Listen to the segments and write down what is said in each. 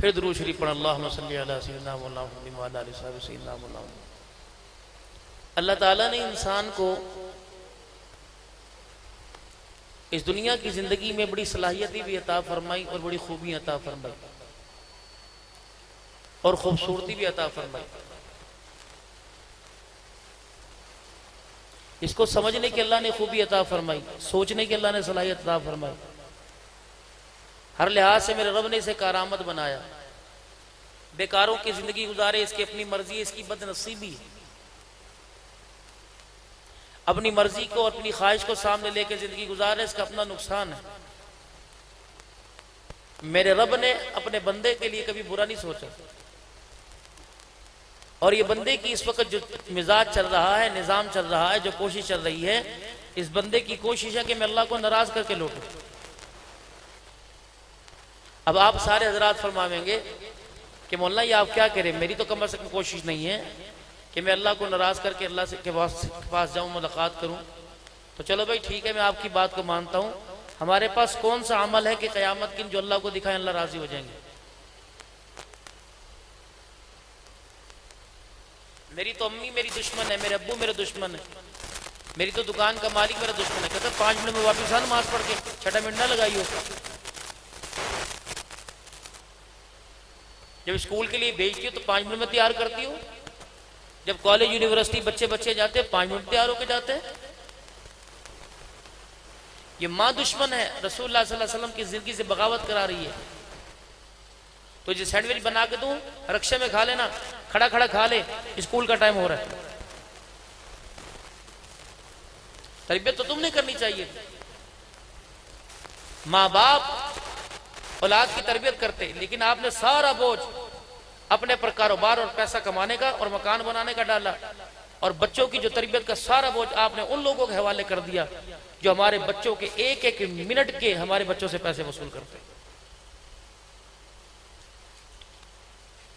फिर दुरूद शरीफ पढ़ अल्लाहुम्मा सल्ली अला सय्यिदिना मुहम्मद व अला आलि सय्यिदिना मुहम्मद। अल्लाह ताला ने इंसान को इस दुनिया की जिंदगी में बड़ी सलाहियतें भी अता फरमाई और बड़ी खूबियां अता फरमाई और खूबसूरती भी अता फरमाई। इसको समझने की अल्लाह ने खूबी अता फरमाई, सोचने की अल्लाह ने सलाहियत अता फरमाई। हर लिहाज से मेरे रब ने इसे कारामद बनाया। बेकारों की जिंदगी गुजारे इसकी अपनी मर्जी है, इसकी बदनसीबी है। अपनी मर्जी को और अपनी ख्वाहिश को सामने लेकर जिंदगी गुजारे इसका अपना नुकसान है। मेरे रब ने अपने बंदे के लिए कभी बुरा नहीं सोचा। और ये बंदे की इस वक्त जो मिजाज चल रहा है, निजाम चल रहा है, जो कोशिश चल रही है, इस बंदे की कोशिश है कि मैं अल्लाह को नाराज करके लौटूं। अब आप सारे हजरात फरमावेंगे कि मौलाना ये आप क्या करें, मेरी तो कम से कम कोशिश नहीं है कि मैं अल्लाह को नाराज करके अल्लाह के पास जाऊं, मुलाकात करूं। तो चलो भाई ठीक है, मैं आपकी बात को मानता हूं। हमारे पास कौन सा अमल है कि क़यामत के दिन जो अल्लाह को दिखाए अल्लाह राजी हो जाएंगे? मेरी तो अम्मी मेरी दुश्मन है, मेरे अब्बू मेरे दुश्मन है, मेरी तो दुकान का मालिक मेरा दुश्मन है। कहता 5 मिनट में वापिस आ नमाज पढ़ के, छठा मिनट ना लगाई हो। जब स्कूल के लिए भेजती हो तो 5 मिनट में तैयार करती हो। जब कॉलेज यूनिवर्सिटी बच्चे जाते हैं 5 मिनट तैयार होकर जाते हैं। ये माँ दुश्मन है, रसूलुल्लाह सल्लल्लाहु अलैहि वसल्लम की जिंदगी से बगावत करा रही है। तो जो सैंडविच बना के दूं, रक्षा में खा लेना, खड़ा खड़ा खा ले, स्कूल का टाइम हो रहा है। तरबियत तो तुमने करनी चाहिए। माँ बाप औलाद की तरबियत करते, लेकिन आपने सारा बोझ अपने पर कारोबार और पैसा कमाने का और मकान बनाने का डाला, और बच्चों की जो तरबियत का सारा बोझ आपने उन लोगों के हवाले कर दिया जो हमारे बच्चों के एक एक मिनट के हमारे बच्चों से पैसे वसूल करते।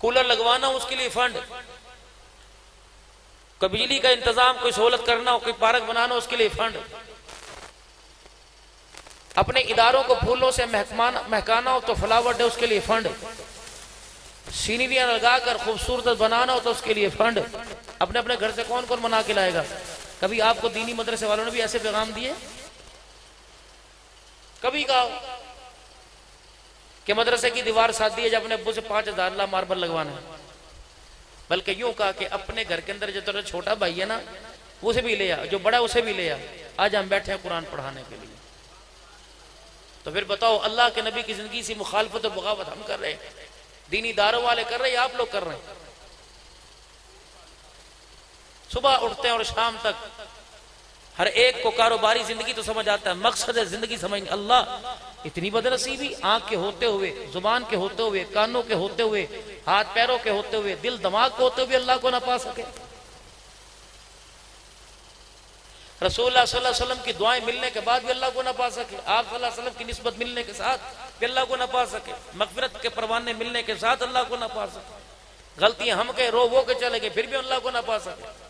कूलर लगवाना उसके लिए फंड, कोई बिजली का इंतजाम, कोई सहूलत करना हो, कोई पार्क बनाना उसके लिए फंड, अपने इदारों को फूलों से महकाना हो तो फ्लावर डे उसके लिए फंड, सीनरियां लगाकर खूबसूरत बनाना हो तो उसके लिए फंड। अपने अपने घर से कौन कौन बना के लाएगा? कभी आपको दीनी मदरसे वालों ने भी ऐसे पैगाम दिए? कभी कहा कि मदरसे की दीवार साधी है, जब अपने अब्बू से 5000 ला मार्बल लगवाना है। बल्कि यूं कहा कि अपने घर के अंदर जो तेरा छोटा भाई है ना, उसे भी ले आ, जो बड़ा उसे भी ले आ। आज हम बैठे हैं कुरान पढ़ाने के लिए। तो फिर बताओ, अल्लाह के नबी की जिंदगी से मुखालफत और बगावत हम कर रहे हैं, दीनी दारों वाले कर रहे हैं, आप लोग कर रहे हैं। सुबह उठते हैं और शाम तक हर एक को कारोबारी जिंदगी तो समझ आता है, मकसद है जिंदगी समझ। अल्लाह इतनी बदनसीबी, आंख के होते हुए, जुबान के होते हुए, कानों के होते हुए, हाथ पैरों के होते हुए, दिल दिमाग के होते हुए अल्लाह को ना पा सके। रसूलुल्लाह सल्लल्लाहु अलैहि वसल्लम की दुआएं मिलने के बाद भी अल्लाह को ना पा सके, आप सल्लल्लाहु अलैहि वसल्लम की निस्बत मिलने के साथ भी अल्लाह को ना पा सके, मगफिरत के परवाने मिलने के साथ अल्लाह को ना पा सके, गलतियां हम के रो वो के चले गए फिर भी अल्लाह को ना पा सके।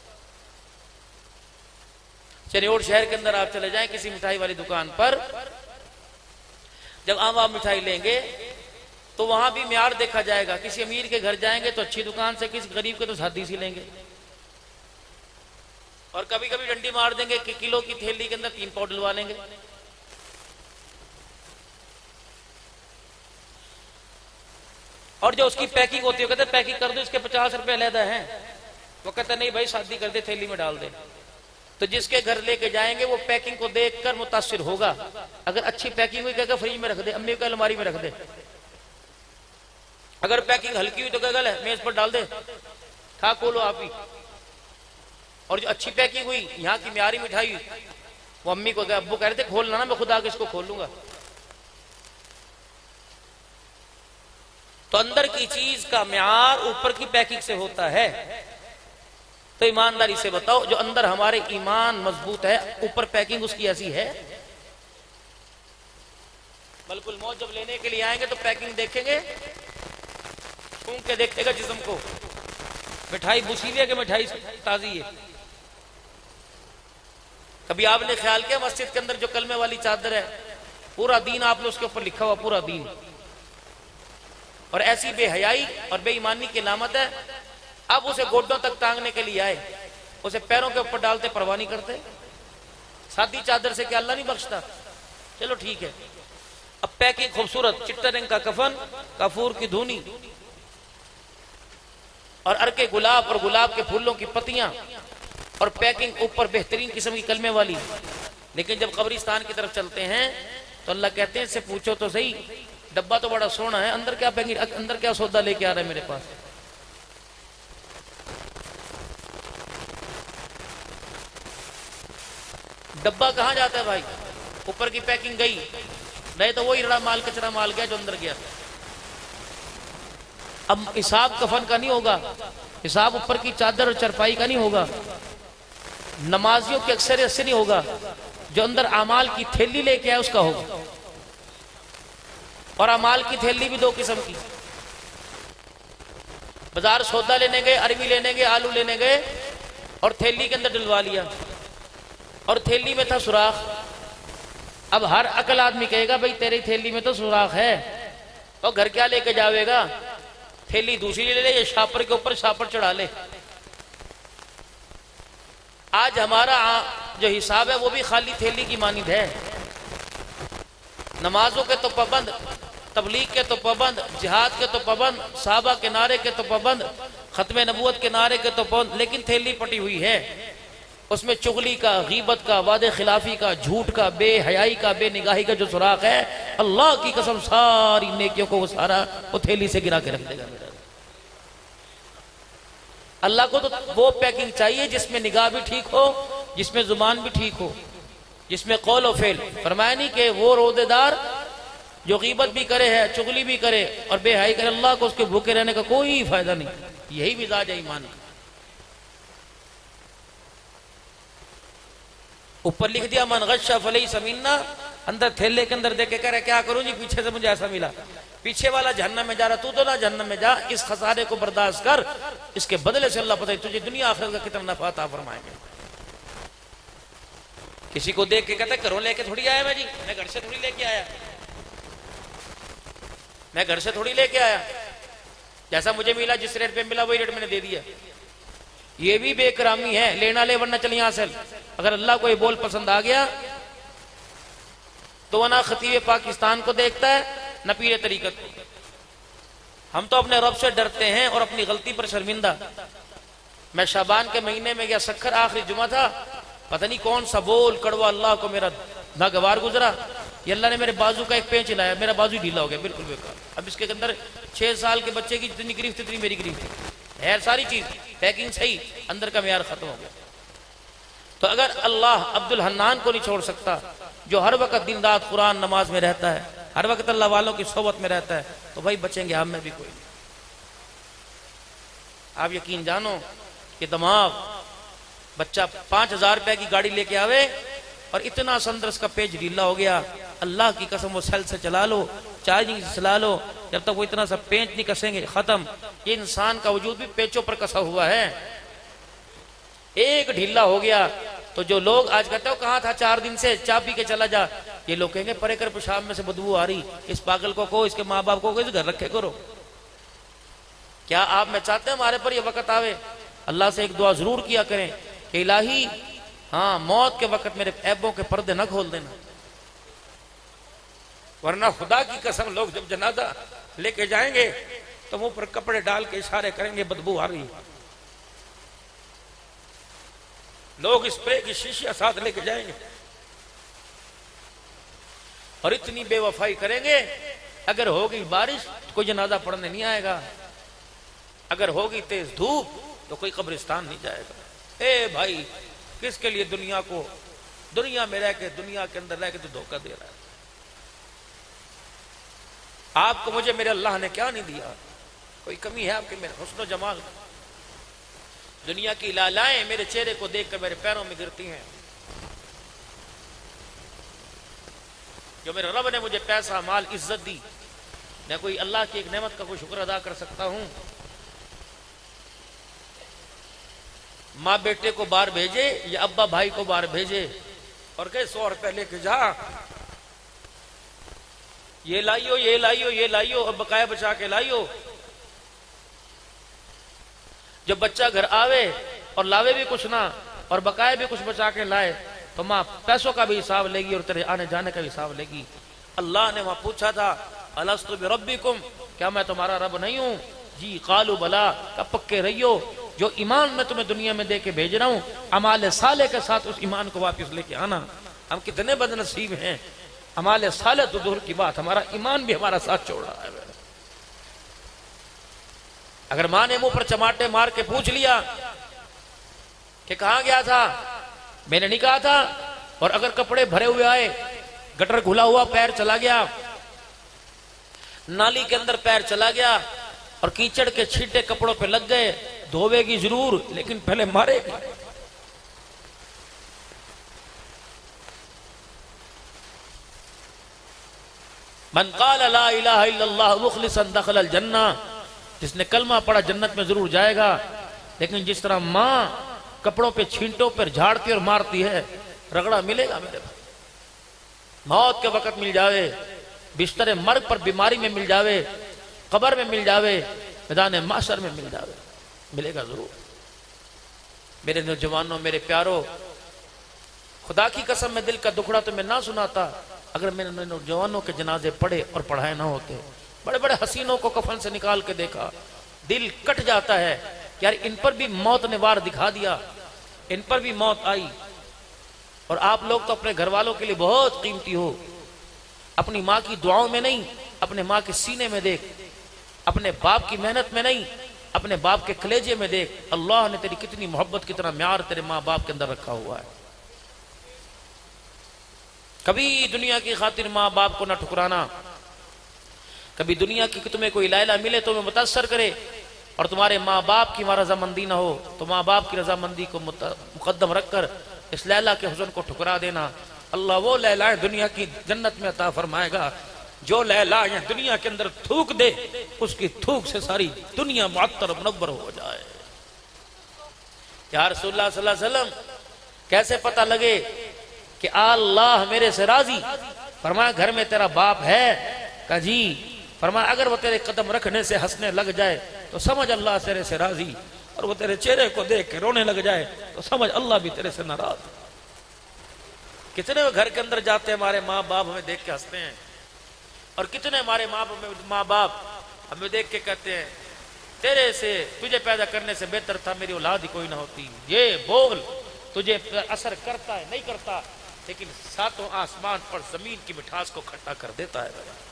चनियोड़ शहर के अंदर आप चले जाएं किसी मिठाई वाली दुकान पर, जब आप मिठाई लेंगे तो वहां भी म्यार देखा जाएगा। किसी अमीर के घर जाएंगे तो अच्छी दुकान से, किसी गरीब के तो सादी सी लेंगे। और कभी कभी डंडी मार देंगे कि किलो की थैली के अंदर 3 पाव डलवा लेंगे। और जो उसकी पैकिंग होती है, कहते पैकिंग कर दो, इसके 50 रुपए अलहदा हैं। वो कहते नहीं भाई शादी कर दे, थैली में डाल दे। तो जिसके घर लेके जाएंगे वो पैकिंग को देखकर मुतासिर होगा। अगर अच्छी पैकिंग हुई कहेगा फ्रिज में रख दे, अम्मी का अलमारी में रख दे। अगर पैकिंग हल्की हुई तो कहेगा मेज पर डाल दे, खा खोलो आप ही। और जो अच्छी पैकिंग हुई, यहाँ की म्यारी मिठाई हुई, वो अम्मी को कहा, अब्बू कह रहे थे खोलना ना, मैं खुद आके इसको खोल लूंगा। तो अंदर की चीज का म्यार ऊपर की पैकिंग से होता है। तो ईमानदारी से बताओ, जो अंदर हमारे ईमान मजबूत है, ऊपर पैकिंग उसकी ऐसी है? मलकुल मौत जब लेने के लिए आएंगे तो पैकिंग देखेंगे, छू के देखेगा जिस्म को, मिठाई बुसी हुई है कि मिठाई ताजी है। कभी आपने ख्याल किया मस्जिद के अंदर जो कलमे वाली चादर है, पूरा दीन आपने उसके ऊपर लिखा हुआ, पूरा दीन। और ऐसी बेहयाई और बेईमानी की लामत है। अब उसे गोड्डों तक टांगने के लिए आए, उसे पैरों के ऊपर डालते, परवाह नहीं करते। सादी चादर से क्या अल्लाह नहीं बख्शता? चलो ठीक है। अब पैकिंग खूबसूरत, चिट्टे रंग का कफन, काफूर की धुनी और अरके गुलाब और गुलाब के फूलों की पत्तियां और पैकिंग ऊपर बेहतरीन किस्म की कलमे वाली। लेकिन जब कब्रिस्तान की तरफ चलते हैं तो अल्लाह कहते हैं इससे पूछो तो सही, डब्बा तो बड़ा सोना है, अंदर क्या पैकिंग, अंदर क्या सौदा लेके आ रहा है मेरे पास? डब्बा कहां जाता है भाई? ऊपर की पैकिंग गई, नहीं तो वही रड़ा माल, कचरा माल गया जो अंदर गया। अब हिसाब कफन का नहीं होगा, हिसाब ऊपर की चादर और चरपाई का नहीं होगा, नमाजियों की अक्सरियत से नहीं होगा, जो अंदर अमाल की थैली लेके आए उसका होगा। और अमाल की थैली भी दो किस्म की। बाजार सौदा लेने गए, अरबी लेने गए, आलू लेने गए और थैली के अंदर डलवा लिया और थैली में था सुराख। अब हर अकल आदमी कहेगा भाई तेरी थैली में तो सुराख है, और घर क्या लेके जावेगा? थैली दूसरी ले ले या शापर के ऊपर शापर चढ़ा ले। आज हमारा जो हिसाब है वो भी खाली थैली की मानिंद है। नमाजों के तो पाबंद, तबलीग के तो पाबंद, जिहाद के तो पाबंद, साहबा के नारे के तो पाबंद, खत्म नबूवत के नारे के तो पाबंद, लेकिन थैली पटी हुई है। उसमें चुगली का, गीबत का, वादे खिलाफी का, झूठ का, बेहयाई का, बेनिगाही का जो सुराख है, अल्लाह की कसम सारी नेकियों को वो सारा वो थैली से गिरा के रख देगा। अल्लाह को तो वो पैकिंग चाहिए जिसमें निगाह भी ठीक हो, जिसमें जुबान भी ठीक हो, जिसमें कौल और फेल। फरमाया नहीं कि वो रोदेदार जो गीबत भी करे है, चुगली भी करे और बेहयाई करे, अल्लाह को उसके भूखे रहने का कोई फायदा नहीं। यही मिजाज है ईमान का। ऊपर लिख दिया मन गश्शा फलैसा मिन्ना, अंदर थैले के अंदर देखे कह रहे क्या करूं जी, पीछे से मुझे ऐसा मिला, पीछे वाला जहन्नम में जा रहा, तू तो ना जहन्नम में जा, इस खसारे को बर्दाश्त कर, इसके बदले से अल्लाह पता है तुझे दुनिया आखिरत का कितना नफा अता फरमाएंगे। किसी को देख के कहता घरों लेके थोड़ी आया मैं जी, मैं घर से थोड़ी लेके आया, मैं घर से थोड़ी लेके आया, जैसा मुझे मिला, जिस रेट पे मिला वही रेट मैंने दे दिया। ये भी बेकरामी है, लेना ले वरना चल यहां से। अगर अल्लाह को ये बोल पसंद आ गया तो वह ना खतीब पाकिस्तान को देखता है न पीर तरीकत को। हम तो अपने रब से डरते हैं और अपनी गलती पर शर्मिंदा। मैं शाबान के महीने में गया, सखर आखिरी जुमा था, पता नहीं कौन सा बोल कड़वा अल्लाह को मेरा नागवार गुजरा। ये अल्लाह ने मेरे बाजू का एक पेंच हिलाया, मेरा बाजू ढीला हो गया, बिल्कुल बेकार। अब इसके अंदर 6 साल के बच्चे की जितनी गिरफ्त इतनी मेरी गिरफ्त थी, है सारी चीज पैकिंग सही, अंदर का मेयार खत्म हो गया। तो अगर अल्लाह अब्दुल हन्नान को नहीं छोड़ सकता, जो हर वक्त दिन रात कुरान नमाज में रहता है, हर वक्त अल्लाह वालों की सोबत में रहता है, तो भाई बचेंगे हम में भी कोई नहीं। आप यकीन जानो कि दिमाग बच्चा 5000 रुपए की गाड़ी लेके आवे और इतना संदर का पेज ढीला हो गया, अल्लाह की कसम वो सेल से चला लो, चार्जिंग से चला लो, जब तक वो इतना सा पेंच नहीं कसेंगे खत्म। ये इंसान का वजूद भी पेचों पर कसा हुआ है। एक ढीला हो गया तो जो लोग आज कहते हो कहां था 4 दिन से, चाय पी के चला जा, ये लोग कहेंगे परे कर पेशाब में से बदबू आ रही, इस पागल को कहो, इसके माँ बाप को कहो, इस घर रखे करो। क्या आप मैं चाहते हैं हमारे पर ये वक्त आवे? अल्लाह से एक दुआ जरूर किया करें कि इलाही हाँ मौत के वक्त मेरे ऐबों के पर्दे न खोल देना, वरना खुदा की कसम लोग जब जनाजा लेके जाएंगे तो मुंह पर कपड़े डाल के इशारे करेंगे बदबू आ रही। लोग स्प्रे की शीशियां साथ लेके जाएंगे और इतनी बेवफाई करेंगे, अगर होगी बारिश तो कोई जनाजा पढ़ने नहीं आएगा, अगर होगी तेज धूप तो कोई कब्रिस्तान नहीं जाएगा। ए भाई किसके लिए दुनिया को, दुनिया में रह के, दुनिया के अंदर रह के तो धोखा दे रहा है। आपको मुझे मेरे अल्लाह ने क्या नहीं दिया? कोई कमी है आपके मेरे हुस्न और जमाल? दुनिया की लालाएं मेरे चेहरे को देखकर मेरे पैरों में गिरती हैं। जो मेरे रब ने मुझे पैसा माल इज्जत दी, मैं कोई अल्लाह की एक नेमत का कोई शुक्र अदा कर सकता हूं? माँ बेटे को बाहर भेजे या अब्बा भाई को बाहर भेजे और कहे 100 रुपए लेके जा, ये लाइयो, ये लाइयो, ये लाइयो, और बकाया बचा के लाइयो। जब बच्चा घर आवे और लावे भी कुछ ना और बकाया भी कुछ बचा के लाए, तो माँ पैसों का भी हिसाब लेगी और तेरे आने जाने का भी हिसाब लेगी। अल्लाह ने वहां पूछा था, अलस्तु बिरब्बिकुम, क्या मैं तुम्हारा रब नहीं हूं? जी कालू बला, कब पक्के रहियो। जो ईमान मैं तुम्हें दुनिया में दे के भेज रहा हूं, अमाल साले के साथ उस ईमान को वापस लेके आना। हम कितने बदनसीब हैं, अमाल साले तो दूर की बात, हमारा ईमान भी हमारा साथ छोड़ रहा है। अगर माँ ने मुंह पर चमाटे मार के पूछ लिया कि कहां गया था, मैंने नहीं कहा था, और अगर कपड़े भरे हुए आए, गटर खुला हुआ पैर चला गया, नाली के अंदर पैर चला गया और कीचड़ के छींटे कपड़ों पे लग गए, धोवेगी जरूर लेकिन पहले मारेगी। मन क़ाल ला इलाहा इल्लल्लाह मुख़लिसन दख़लल जन्नह, जिसने कलमा पढ़ा जन्नत में जरूर जाएगा। लेकिन जिस तरह माँ कपड़ों पे छींटों पर झाड़ती और मारती है, रगड़ा मिलेगा मेरे भाई। मौत के वक्त मिल जावे, बिस्तर मर्ग पर बीमारी में मिल जावे, कब्र में मिल जावे, मैदान माशर में मिल जावे, मिलेगा जरूर। मेरे नौजवानों, मेरे प्यारों, खुदा की कसम में दिल का दुखड़ा तो मैं ना सुनाता अगर मैंने नौजवानों के जनाजे पढ़े और पढ़ाए ना होते। बड़े बड़े हसीनों को कफन से निकाल के देखा, दिल कट जाता है यार, इन पर भी मौत ने वार दिखा दिया, इन पर भी मौत आई। और आप लोग तो अपने घर वालों के लिए बहुत कीमती हो। अपनी माँ की दुआओं में नहीं, अपने माँ के सीने में देख, अपने बाप की मेहनत में नहीं, अपने बाप के कलेजे में देख, अल्लाह ने तेरी कितनी मोहब्बत, कितना म्यार तेरे माँ बाप के अंदर रखा हुआ है। कभी दुनिया की खातिर माँ बाप को ना ठुकराना। कभी दुनिया की कि तुम्हें कोई लैला मिले तो तुम्हें मुतासर करे और तुम्हारे माँ बाप की वहां रजामंदी ना हो, तो माँ बाप की रजामंदी को मुकद्दम रखकर इस लैला के हुस्न को ठुकरा देना। अल्लाह वो लैलाएं दुनिया की जन्नत में अता फरमाएगा जो लैला यहाँ दुनिया के अंदर थूक दे, उसकी थूक से सारी दुनिया मुअत्तर मुनव्वर हो जाए। या रसूलुल्लाह सल्लल्लाहु अलैहि वसल्लम, कैसे पता लगे कि अल्लाह मेरे से राजी? फरमाया घर में तेरा बाप है? कहा जी। फरमाया अगर वो तेरे कदम रखने से हंसने लग जाए तो समझ अल्लाह तेरे से राजी, और वो तेरे चेहरे को देख के रोने लग जाए तो समझ अल्लाह भी तेरे से नाराज। कितने घर के अंदर जाते हैं, हमारे माँ बाप हमें देख के हंसते हैं, और कितने हमारे माँ बाप हमें देख के कहते हैं तेरे से, तुझे पैदा करने से बेहतर था मेरी औलाद ही कोई ना होती। ये बोल तुझे असर करता है नहीं करता, लेकिन सातों आसमान पर जमीन की मिठास को खट्टा कर देता है।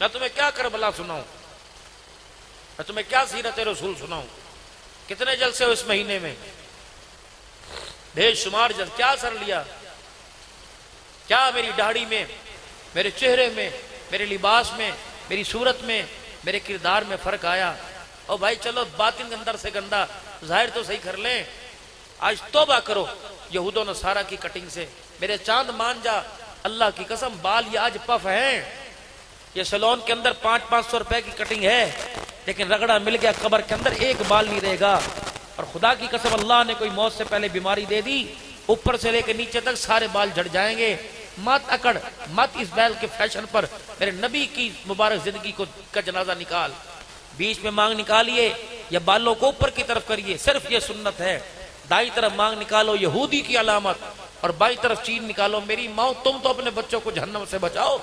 मैं तुम्हें क्या करबला सुनाऊं, मैं तुम्हें क्या सीरत रसूल सुनाऊं। कितने जलसे हो इस महीने में, बेशुमार जल। क्या असर लिया, क्या मेरी दाढ़ी में, मेरे चेहरे में, मेरे लिबास में, मेरी सूरत में, मेरे किरदार में फर्क आया? और भाई चलो बातिन अंदर से गंदा, जाहिर तो सही कर लें। आज तौबा करो यहूदो नसारा की कटिंग से। मेरे चांद मान जा, अल्लाह की कसम, बाल ये आज पफ हैं। ये सैलून के अंदर 500-500 रुपए की कटिंग है, लेकिन रगड़ा मिल गया कब्र के अंदर एक बाल नहीं रहेगा। और खुदा की कसम अल्लाह ने कोई मौत से पहले बीमारी दे दी, ऊपर से लेकर नीचे तक सारे बाल झड़ जाएंगे। मत अकड़, मत इस बैल के फैशन पर। मेरे नबी की मुबारक जिंदगी को का जनाजा निकाल, बीच में मांग निकालिए या बालों को ऊपर की तरफ करिए, सिर्फ ये सुन्नत है। दाई तरफ मांग निकालो, यहूदी की अलामत, और बाई तरफ चीन निकालो, मेरी माँ। तुम तो अपने बच्चों को जहन्नम से बचाओ।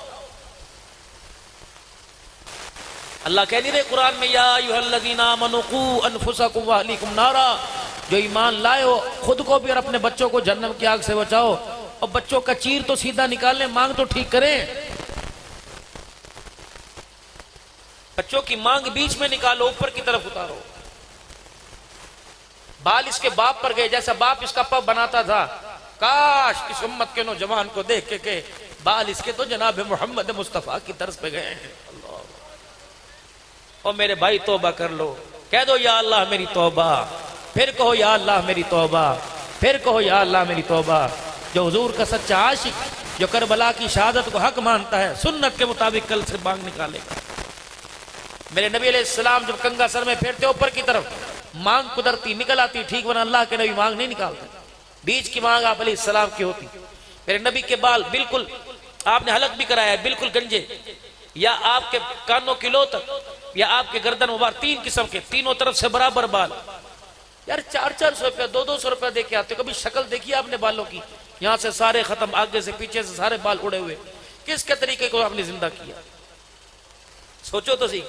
अल्लाह कह नहीं रहे कुरान में, या अय्युहल्लज़ीना आमनू क़ू अनफुसकुम व अहलीकुम नारा, जो ईमान लाए हो खुद को भी और अपने बच्चों को जहन्नम की आग से बचाओ। और बच्चों का चीर तो सीधा निकालने, मांग तो ठीक करें। बच्चों की मांग बीच में निकालो, ऊपर की तरफ उतारो। बाल इसके बाप पर गए, जैसा बाप इसका पप बनाता था। काश इस उम्मत के नौजवान को देख के बाल इसके तो जनाब मोहम्मद मुस्तफा की तरफ पे गए हैं। और मेरे भाई तौबा कर लो, कह दो या अल्लाह मेरी तौबा, फिर कहो या अल्लाह मेरी तौबा, फिर कहो या अल्लाह मेरी तौबा। जो हुजूर का सच्चा आशिक, जो करबला की शहादत को हक मानता है, सुन्नत के मुताबिक कल से मांग निकालेगा। मेरे नबी अलैहिस्सलाम जब कंगा सर में फेरते ऊपर की तरफ, मांग कुदरती निकल आती, ठीक, वरना अल्लाह के नबी मांग नहीं निकालते। बीच की मांग आप अलैहिस्सलाम की होती। मेरे नबी के बाल बिल्कुल आपने हलक भी कराया है बिल्कुल गंजे, या आपके कानों की लो तक, या आपके गर्दन मुबारक, 3 किस्म के, तीनों तरफ से बराबर बाल। यार 400-400 रुपया 200-200 रुपया दे के आते हो, कभी शक्ल देखी आपने बालों की? यहां से सारे खत्म, आगे से पीछे से सारे बाल उड़े हुए। किसके तरीके को आपने जिंदा किया? सोचो तो सही।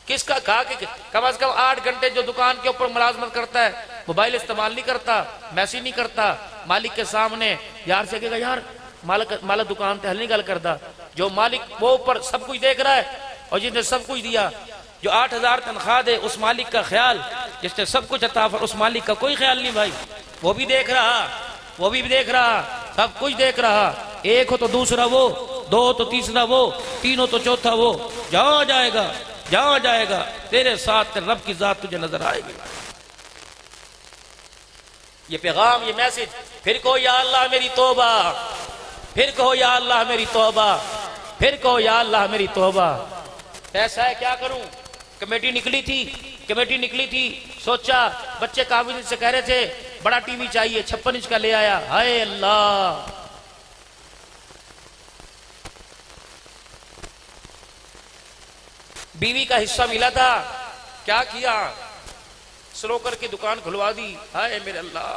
किसका कहा कि कम से कम 8 घंटे जो दुकान के ऊपर मुलाजमत करता है, मोबाइल इस्तेमाल नहीं करता, मैसेज नहीं करता, मालिक के सामने यार से कहेगा यार मालिक दुकान पे हल नहीं गल करता। जो मालिक वो ऊपर सब कुछ देख रहा है, और जिसने सब कुछ दिया, जो 8000 तनख्वाह दे उस मालिक का ख्याल, जिसने सब कुछ अता फर उस मालिक का कोई ख्याल नहीं भाई। वो भी देख रहा, वो भी देख रहा, सब कुछ देख रहा। एक हो तो दूसरा वो, 2 हो तो तीसरा वो, 3 हो तो चौथा वो। जहां जाएगा जहां जाएगा तेरे साथ रब की जात तुझे नजर आएगी। ये पैगाम, ये मैसेज, फिर कहो या अल्लाह मेरी तौबा, फिर कहो या अल्लाह मेरी तौबा, फिर कहो या अल्लाह मेरी तौबा। पैसा है क्या करूं? कमेटी निकली थी, सोचा बच्चे काबिल से कह रहे थे बड़ा टीवी चाहिए, 56 इंच का ले आया। हाय अल्लाह, बीवी का हिस्सा मिला था, क्या किया? स्नोकर की दुकान खुलवा दी। हाय मेरे अल्लाह,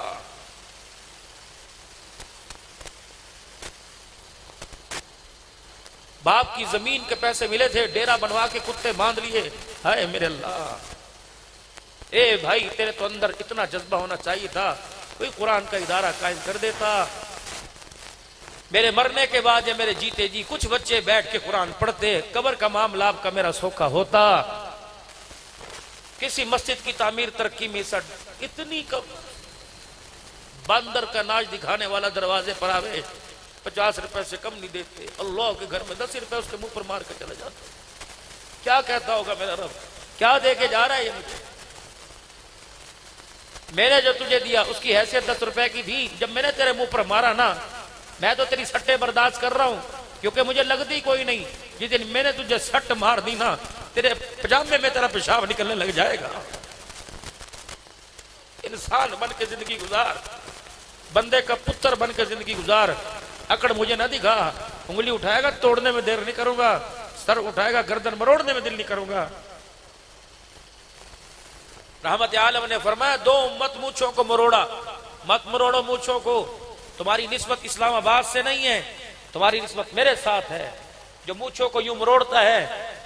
बाप की जमीन के पैसे मिले थे, डेरा बनवा के कुत्ते बांध लिए। हाय मेरे अल्लाह। ए भाई, तेरे तो अंदर इतना जज्बा होना चाहिए था, कोई कुरान का इदारा कायम कर देता। मेरे मरने के बाद या मेरे जीते जी कुछ बच्चे बैठ के कुरान पढ़ते, कब्र का मामला आपका मेरा सोखा होता। किसी मस्जिद की तामीर तरक्की में सट इतनी कम, बंदर का नाच दिखाने वाला दरवाजे पर आवे, 50 रुपए से कम नहीं देते। अल्लाह के घर में 10 रुपए उसके मुंह पर मार के चले जाते। क्या कहता होगा मेरा रब, क्या दे के जा रहा है ये मुझे? मैंने जो तुझे दिया उसकी हैसियत 10 रुपए की थी। जब मैंने तेरे मुंह पर मारा ना, मैं तो तेरी सट्टे बर्दाश्त कर रहा हूं, क्योंकि मुझे लगती कोई नहीं। जिस दिन मैंने तुझे सट्ट मार दी ना, तेरे पजामे में तेरा पेशाब निकलने लग जाएगा। इंसान बन के जिंदगी गुजार, बंदे का पुत्र बन के जिंदगी गुजार। अकड़ मुझे ना दिखा, उंगली उठाएगा तोड़ने में देर नहीं करूंगा, सर उठाएगा गर्दन मरोड़ने में दिल नहीं करूंगा। रहमत आलम ने फरमाया, 2 मत मूंछों को मरोड़ा, मत मरोड़ो मूंछों को। तुम्हारी निस्बत इस्लामाबाद से नहीं है, तुम्हारी निस्बत मेरे साथ है। जो मूंछों को यूं मरोड़ता है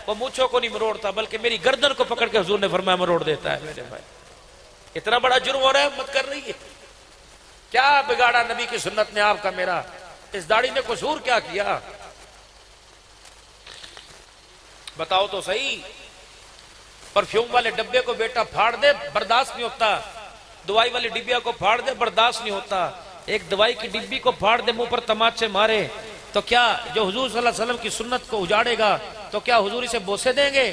वो मूंछों को नहीं मरोड़ता, बल्कि मेरी गर्दन को पकड़ के हुजूर ने फरमाया मरोड़ देता है। मेरे भाई, इतना बड़ा जुर्म हो रहा है, मत कर रही है। क्या बिगाड़ा नबी की सुन्नत ने आपका मेरा? इस दाढ़ी ने कसूर क्या किया? बताओ तो सही। परफ्यूम वाले डब्बे को बेटा फाड़ दे, बर्दाश्त नहीं होता। दवाई वाली डिब्बिया को फाड़ दे, बर्दाश्त नहीं होता। एक दवाई की डिब्बी को फाड़ दे, मुंह पर तमाचे मारे, तो क्या जो हुजूर सल्लल्लाहु अलैहि वसल्लम की सुन्नत को उजाड़ेगा तो क्या हुजूर इसे बोसे देंगे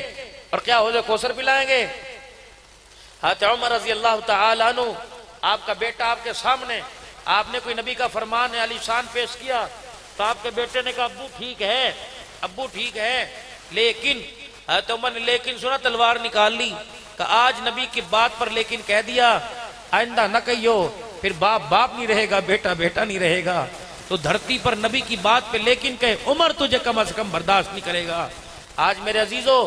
और क्या हुजूर कोसर पिलाएंगे? हज़रत उमर रज़ी अल्लाह तआला अन्हु, आपका बेटा आपके सामने, आपने कोई नबी का फरमान आलीशान पेश किया तो आपके बेटे ने कहा अब्बू ठीक है, अब्बू ठीक है, लेकिन हज़रत उमर ने लेकिन सुना, तलवार निकाल ली। कि आज नबी की बात पर लेकिन कह दिया, आइंदा न कहियो, फिर बाप बाप नहीं रहेगा, बेटा बेटा नहीं रहेगा। तो धरती पर नबी की बात पे लेकिन कहे, उमर तुझे कम से कम बर्दाश्त नहीं करेगा। आज मेरे अजीजों,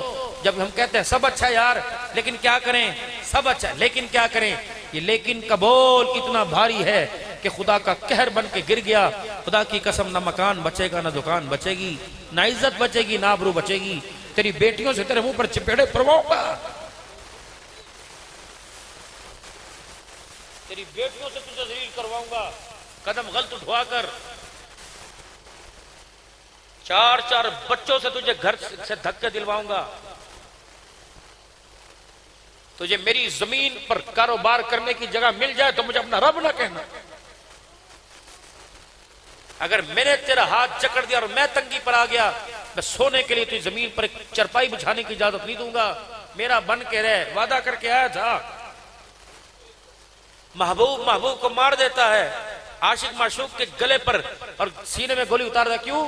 जब हम कहते हैं सब अच्छा यार, लेकिन क्या करें, सब अच्छा लेकिन क्या करें, ये लेकिन का बोल इतना भारी है कि खुदा का कहर बन के गिर गया। खुदा की कसम, ना मकान बचेगा, ना दुकान बचेगी, ना इज्जत बचेगी, ना आबरू बचेगी। तेरी बेटियों से तेरे मुंह पर चपेड़े पड़वाऊंगा, तेरी बेटियों से तुझे जलील करवाऊंगा, कदम गलत उठवाकर। 4-4 बच्चों से तुझे घर से धक्के दिलवाऊंगा। तुझे मेरी जमीन पर कारोबार करने की जगह मिल जाए तो मुझे अपना रब ना कहना। अगर मैंने तेरा हाथ जकड़ दिया और मैं तंगी पर आ गया, मैं सोने के लिए तुझे जमीन पर एक चरपाई बिछाने की इजाजत नहीं दूंगा। मेरा बन के रह, वादा करके आया था। महबूब महबूब को मार देता है, आशिक माशूक के गले पर और सीने में गोली उतारता। क्यों?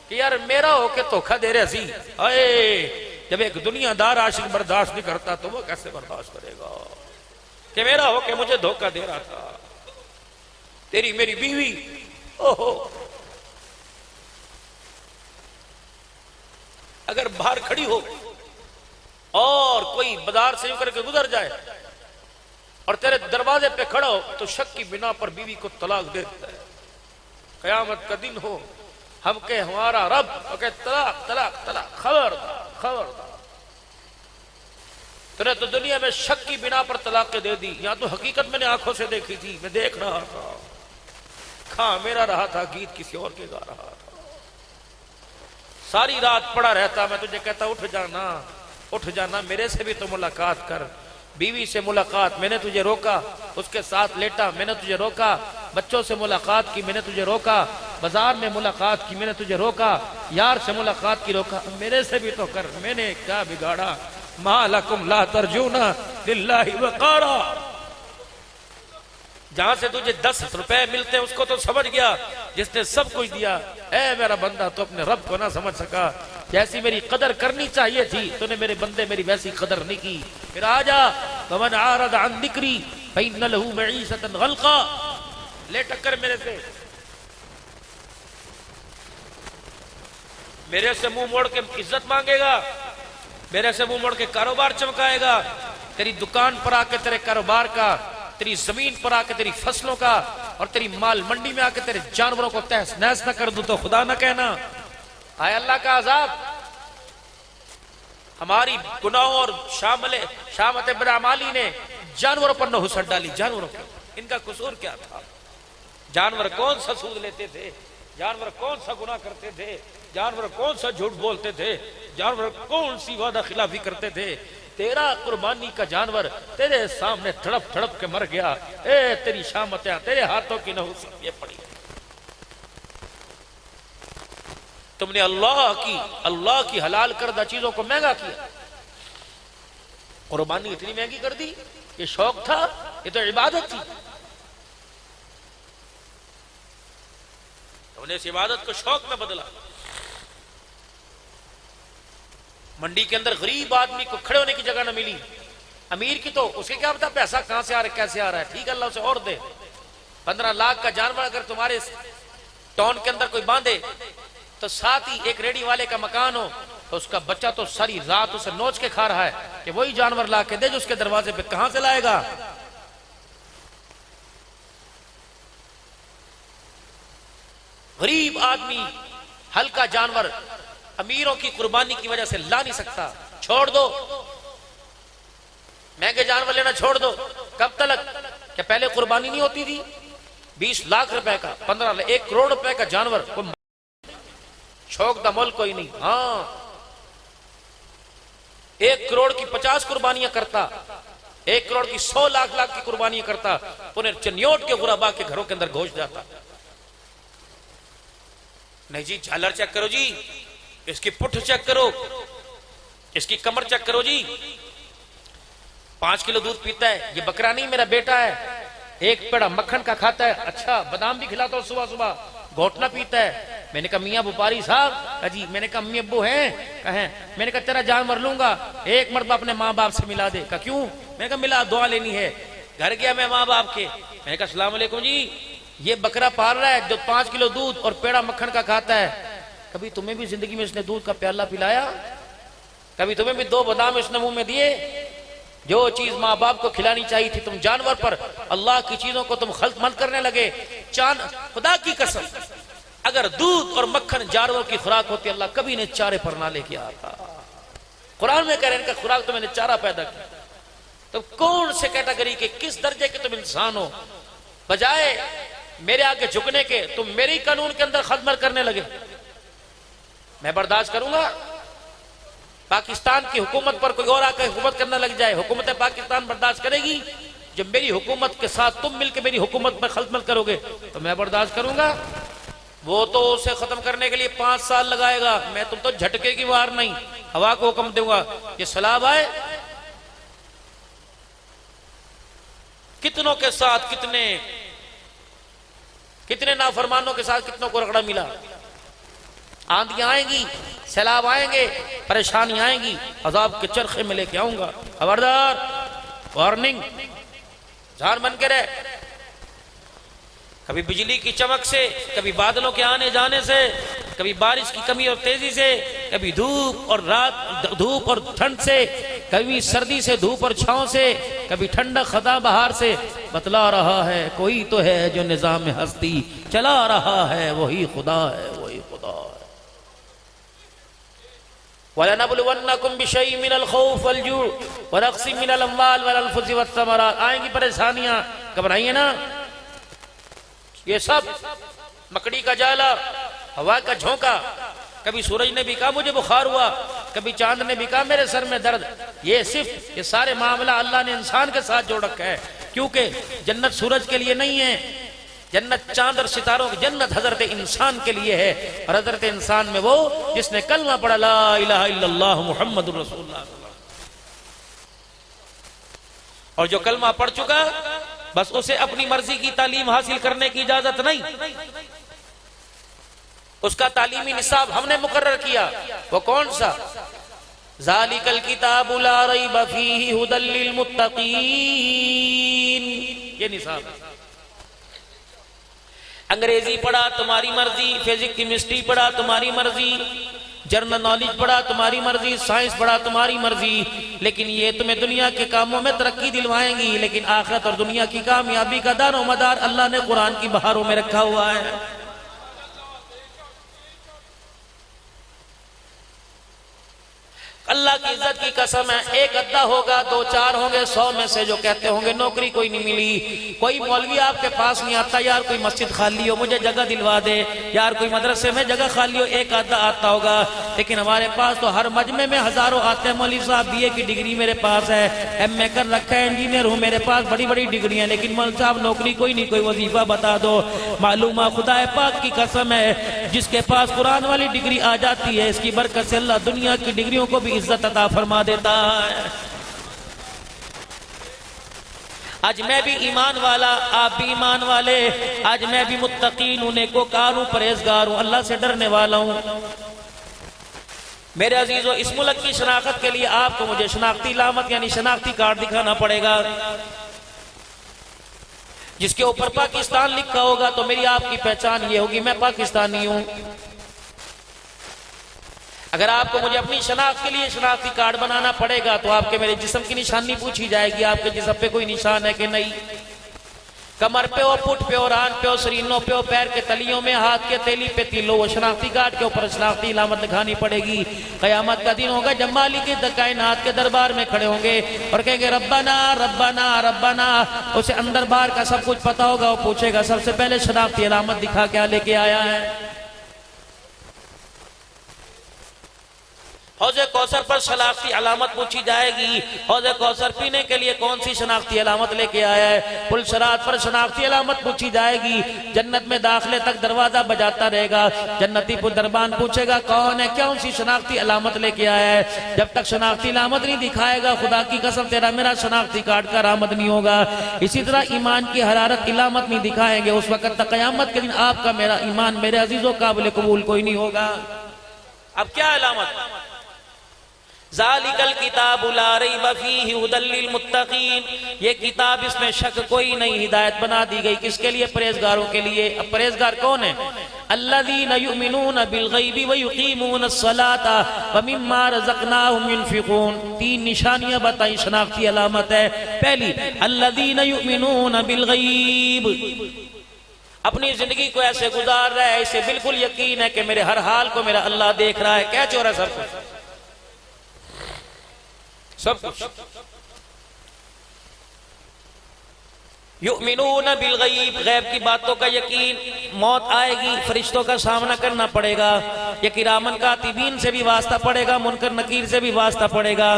कि यार मेरा होके धोखा दे रहे सी। अरे जब एक दुनियादार आशिक बर्दाश्त नहीं करता तो वो कैसे बर्दाश्त करेगा कि मेरा होके मुझे धोखा दे रहा था। तेरी मेरी बीवी, ओहो, अगर बाहर खड़ी हो और कोई बाजार से यूं करके गुजर जाए और तेरे दरवाजे पे खड़ा हो तो शक की बिना पर बीवी को तलाक दे देता है। कयामत का दिन हो, हम के हमारा रब कहे तलाक तलाक तलाक, खबरदार खबरदार। तूने तो दुनिया में शक की बिना पर तलाक दे दी, यहां तो हकीकत मैंने आंखों से देखी थी, मैं देख रहा था, खा मेरा रहा था, गीत किसी और के गा रहा था। सारी रात पड़ा रहता, मैं तुझे कहता उठ जाना उठ जाना, मेरे से भी तो मुलाकात कर। बीवी से मुलाकात मैंने तुझे रोका, उसके साथ लेटा मैंने तुझे रोका, बच्चों से मुलाकात की मैंने तुझे रोका, बाजार में मुलाकात की मैंने तुझे रोका, यार से मुलाकात की रोका, मेरे से भी तो कर, मैंने क्या बिगाड़ा। मालकुम ला तर्जूना लिल्लाहि वक़ारा। जहां से तुझे 10 रुपए मिलते उसको तो समझ गया, जिसने सब कुछ दिया। ऐ मेरा बंदा, तो अपने रब को ना समझ सका, जैसी मेरी कदर करनी चाहिए थी तूने मेरे बंदे मेरी वैसी कदर नहीं की। फिर आजा वमन आरद अन जिक्री फइन्न लहू मईशतन गल्का, ले टक्कर मेरे से मुंह मोड़ के इज्जत मांगेगा, मेरे से मुंह मोड़ के कारोबार चमकाएगा, तेरी दुकान पर आके तेरे कारोबार का, तेरी जमीन पर आके तेरी फसलों का, और तेरी माल मंडी में आके तेरे जानवरों को तहस नहस न कर दूं तो खुदा न कहना। आए अल्लाह का अजाब। हमारी गुनाहों और शामत बदअमाली ने जानवरों पर नहुसत डाली। जानवरों के इनका कसूर क्या था? जानवर कौन सा सूद लेते थे? जानवर कौन सा गुनाह करते थे? जानवर कौन सा झूठ बोलते थे? जानवर कौन सी वादा खिलाफी करते थे? तेरा कुर्बानी का जानवर तेरे सामने तड़प तड़प के मर गया। ए तेरी शामतें तेरे हाथों की नहुसत ये पड़ी। तुमने अल्लाह की हलाल करदा चीजों को महंगा किया। कुर्बानी इतनी महंगी कर दी, ये शौक था, ये तो इबादत थी। तुमने इस इबादत को शौक में बदला। मंडी के अंदर गरीब आदमी को खड़े होने की जगह न मिली, अमीर की तो उसके क्या पता पैसा कहां से आ रहा है, कैसे आ रहा है। ठीक है, अल्लाह उसे और दे। 15 लाख का जानवर अगर तुम्हारे टाउन के अंदर कोई बांधे तो साथ ही एक रेडी वाले का मकान हो तो उसका बच्चा तो सारी रात उसे नोच के खा रहा है कि वही जानवर ला के दे जो उसके दरवाजे पे, कहां से लाएगा? गरीब आदमी हल्का जानवर अमीरों की कुर्बानी की वजह से ला नहीं सकता। छोड़ दो, महंगे जानवर लेना छोड़ दो। कब तक? क्या पहले कुर्बानी नहीं होती थी? 20 लाख रुपए का, 15 लाख, 1 करोड़ रुपए का जानवर, कोई शौक दा मोल कोई नहीं। हाँ, 1 करोड़ की 50 कुर्बानियां करता, 1 करोड़ की 100 लाख की कुर्बानियां करता, उन्हें चन्योट के गुराबा के घरों के अंदर घोष जाता। नहीं जी, झालर चेक करो जी, इसकी पुठ चेक करो, इसकी कमर चेक करो जी। 5 किलो दूध पीता है, ये बकरा नहीं मेरा बेटा है। 1 पेड़ा मक्खन का खाता है, अच्छा बादाम भी खिलाता हूं सुबह सुबह, घोटना पीता है। मैंने कहा मियाँ बुपारी साहब, जी मैंने कहा अम्मी अब्बू हैं? कहें। मैंने कहा तेरा जानवर लूंगा, एक मरतबा अपने माँ बाप से मिला दे। कहा क्यों? मैंने कहा मिला, दुआ लेनी है। घर गया मैं माँ बाप के, मैंने कहा अस्सलाम वालेकुम जी, ये बकरा पाल रहा है जो 5 किलो दूध और पेड़ा मक्खन का खाता है, कभी तुम्हें भी जिंदगी में इसने दूध का प्याला पिलाया? कभी तुम्हें भी 2 बादाम इसने मुंह में दिए? जो चीज माँ बाप को खिलानी चाहिए थी तुम जानवर पर, अल्लाह की चीजों को तुम खल्त मत करने लगे। खुदा की कसम, अगर दूध और मक्खन जानवरों की खुराक होती, अल्लाह कभी ने चारे पर ना लेके आता। कुरान में कह रहे हैं इनका खुराक तो मैंने चारा पैदा किया। तो कौन से कैटेगरी के, किस दर्जे के तुम इंसान हो? बजाय मेरे आगे झुकने के तुम मेरे ही कानून के अंदर खदमत करने लगे। मैं बर्दाश्त करूंगा? पाकिस्तान की हुकूमत पर कोई और आकर हुकूमत करने लग जाए, हुकूमत पाकिस्तान बर्दाश्त करेगी? जब मेरी हुकूमत के साथ तुम मिलकर मेरी हुकूमत पर खलमत करोगे तो मैं बर्दाश्त करूंगा? वो तो उसे खत्म करने के लिए 5 साल लगाएगा, मैं तुम तो झटके की वार नहीं, हवा को हुक्म दूंगा ये सलाब आए। कितनों के साथ कितने नाफरमानों के साथ कितनों को रगड़ा मिला। आंधियां आएंगी, सैलाब आएंगे, परेशानी आएंगी, अजाब के चरखे में लेके आऊंगा। खबरदार, वार्निंग, जान बन के रहे। कभी बिजली की चमक से, कभी बादलों के आने जाने से, कभी बारिश की कमी और तेजी से, कभी धूप और रात, धूप और ठंड से, कभी सर्दी से, धूप और छांव से, कभी ठंडा खदा बहार से। बतला रहा है कोई तो है जो निजाम में हस्ती चला रहा है, वही खुदा है, वही खुदा है। वलनबलुवन्नकुम बिशैइन मिनल खौफ वल जू' व नक़्सिन मिनल अम्वाल वल अनफुसि वस समरात। आएंगी परेशानियां, घबराइए ना। ये सब मकड़ी का जाला, हवा का झोंका, कभी सूरज ने भी कहा मुझे बुखार हुआ, कभी चांद ने भी कहा मेरे सर में दर्द। ये सारे मामला अल्लाह ने इंसान के साथ जोड़ रखा है, क्योंकि जन्नत सूरज के लिए नहीं है, जन्नत चांद और सितारों की जन्नत हजरत इंसान के लिए है। और हजरत इंसान में वो जिसने कलमा पढ़ा ला इलाहा इल्लल्लाह मुहम्मदुर रसूलुल्लाह, और जो कलमा पढ़ चुका बस उसे अपनी मर्जी की तालीम हासिल करने की इजाजत नहीं। उसका तालीमी निसाब हमने मुकर्रर किया। वो कौन सा? ज़ालिकल किताबु ला रैब फीहि हुदल लिल मुत्तकीन, ये निसाब। अंग्रेजी पढ़ा तुम्हारी मर्जी, फिजिक्स केमिस्ट्री पढ़ा तुम्हारी मर्जी, जनरल नॉलेज पढ़ा तुम्हारी मर्जी, साइंस पढ़ा तुम्हारी मर्जी, लेकिन ये तुम्हें दुनिया के कामों में तरक्की दिलवाएंगी, लेकिन आखिरत और दुनिया की कामयाबी का दारो मदार अल्लाह ने कुरान की बहारों में रखा हुआ है। अल्लाह की इज्जत की कसम है, एक अद्दा होगा, दो चार होंगे, 100 में से जो कहते होंगे नौकरी कोई नहीं मिली। कोई मौलवी आपके पास नहीं आता, यार कोई मस्जिद खाली हो मुझे जगह दिलवा दे, यार कोई मदरसे में जगह खाली हो, एक अद्दा आता होगा। लेकिन हमारे पास तो हर मजमे में हजारों आते हैं। मौलवी साहब BA की डिग्री मेरे पास है, MA कर रखा है, इंजीनियर हूँ, मेरे पास बड़ी बड़ी डिग्री है, लेकिन मौलवी साहब नौकरी कोई नहीं, कोई वजीफा बता दो। मालूम है खुदा पाक की कसम है, जिसके पास कुरान वाली डिग्री आ जाती है, इसकी बरकत से अल्लाह दुनिया की डिग्रियों को भी इज्जत अता फरमा देता है। आज मैं भी ईमान वाला, आप भी ईमान वाले, आज मैं भी मुत्तकीन हूं, नेकोकार हूं, परहेजगार हूं, अल्लाह से डरने वाला हूं। मेरे अजीजों, इस मुल्क की शनाख्त के लिए आपको मुझे शनाख्ती लामत यानी शनाख्ती कार्ड दिखाना पड़ेगा। जिसके ऊपर पाकिस्तान लिखा होगा तो मेरी आपकी पहचान ये होगी, मैं पाकिस्तानी हूं। अगर आपको मुझे अपनी शनाख्त के लिए शनाख्ती कार्ड बनाना पड़ेगा तो आपके मेरे जिस्म की निशानी पूछी जाएगी, आपके जिस्म पे कोई निशान है कि नहीं। कमर पे हो, पुट पे हो, रान पे हो, शरीनों पे हो, पैर के तलियों में, हाथ के तेली पे तिलो, वो शनाख्ती कार्ड के ऊपर शनाख्ती इलामत दिखानी पड़ेगी। कयामत का दिन होगा जब मालिक कायनात के दरबार में खड़े होंगे और कहेंगे रब्बना रब्बना रब्बना। उसे अंदर बाहर का सब कुछ पता होगा, वो पूछेगा सबसे पहले शनाख्ती इलामत दिखा क्या लेके आया है। हौज़े कौसर पर शनाख्ती अलामत पूछी जाएगी, हौज़े कौसर पीने के लिए कौन सी शनाख्ती अलामत लेके आया है। पुल शरात पर शनाख्ती अलामत पूछी जाएगी। जन्नत में दाखिले तक दरवाजा बजाता रहेगा, जन्नती दरबान पूछेगा कौन है, कौन सी शनाख्ती अलामत लेके आया है। जब तक शनाख्ती अलामत नहीं दिखाएगा, खुदा की कसम तेरा मेरा शनाख्ती कार्ड का आमद नहीं होगा। इसी तरह ईमान की हरारत इलामत नहीं दिखाएंगे, उस वक्त तक क़यामत के दिन आपका मेरा ईमान मेरे अजीजों काबिल कबूल कोई नहीं होगा। अब क्या अलामत? ज़ालिकल किताबु ला रैब फीहि हुदल लिल मुत्तकीन, ये किताब इसमें शक कोई नहीं, हिदायत बना दी गई किसके लिए? परहेजगारों के लिए। अब परहेजगार कौन है? अल्लज़ीना युमिनूना बिल गैबि व युकीमूनस सलाता व मिम्मा रज़क़नाहुम युनफ़िक़ून। 3 निशानियां बताई, शनाख्ती अलामत है। पहली, अल्लज़ीना युमिनूना बिल गैब, अपनी जिंदगी को ऐसे गुजार रहा है, इसे बिल्कुल यकीन है कि मेरे हर हाल को मेरा अल्लाह देख रहा है। क्या चोर है? सब कुछ। युमिनून बिल गैब, गैब की बातों का यकीन। मौत आएगी, फरिश्तों का सामना करना पड़ेगा, ये किरामन कातिबीन से भी वास्ता पड़ेगा, मुनकर नकीर से भी वास्ता पड़ेगा।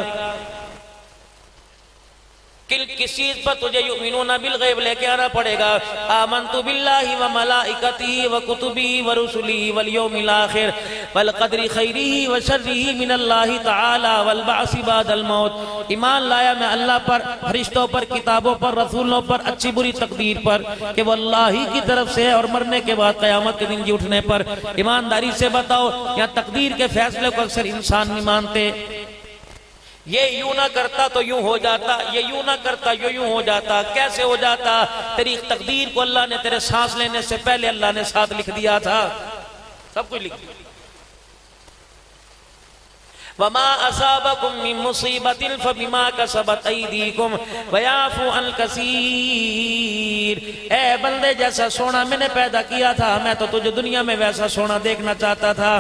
किस चीज पर तुझे युमिनून बिल गैब लेके आना पड़ेगा? आमन्तु बिल्लाहि व मलाइकतिही व कुतुबिही व रुसुलिही वल यौमिल आखिर वल क़द्रि खैरिही व शर्रिही मिनल्लाहि तआला वल बअसी बादल मौत। ईमान लाया मैं अल्लाह पर, फरिश्तों पर, किताबों पर, रसूलों पर, अच्छी बुरी तकदीर पर कि वो अल्लाह ही की तरफ से है, और मरने के बाद क़यामत के दिन जी उठने पर। ईमानदारी से बताओ, यहाँ तकदीर के फैसले को अक्सर इंसान नहीं मानते। ये यूं ना करता तो यूं हो जाता, ये यूं ना करता यूं हो जाता। कैसे हो जाता? तेरी तकदीर को अल्लाह ने तेरे सांस लेने से पहले अल्लाह ने साथ लिख दिया था, सब कुछ लिख दिया। वमा असाबकुम मिन मुसीबतिन फबिमा कसबत अयदीकुम वयाफू अन कसीर। ए बंदे, जैसा सोना मैंने पैदा किया था, मैं तो तुझे दुनिया में वैसा सोना देखना चाहता था।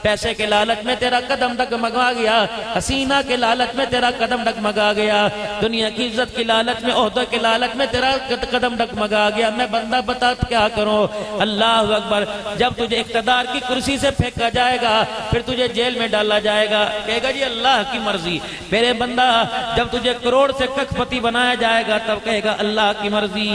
पैसे के लालच में तेरा कदम डगमगा गया, हसीना के लालच में तेरा कदम डगमगा गया, दुनिया की इज्जत की लालच में, ओहदे के लालच में तेरा कदम डगमगा गया। मैं बंदा बता क्या करूं? अल्लाह अकबर। जब तुझे इख्तिदार की कुर्सी से फेंका जाएगा, फिर तुझे जेल में डाला जाएगा, कहेगा जी अल्लाह की मर्जी। मेरे बंदा, जब तुझे करोड़ से कखपति बनाया जाएगा, तब कहेगा अल्लाह की मर्जी।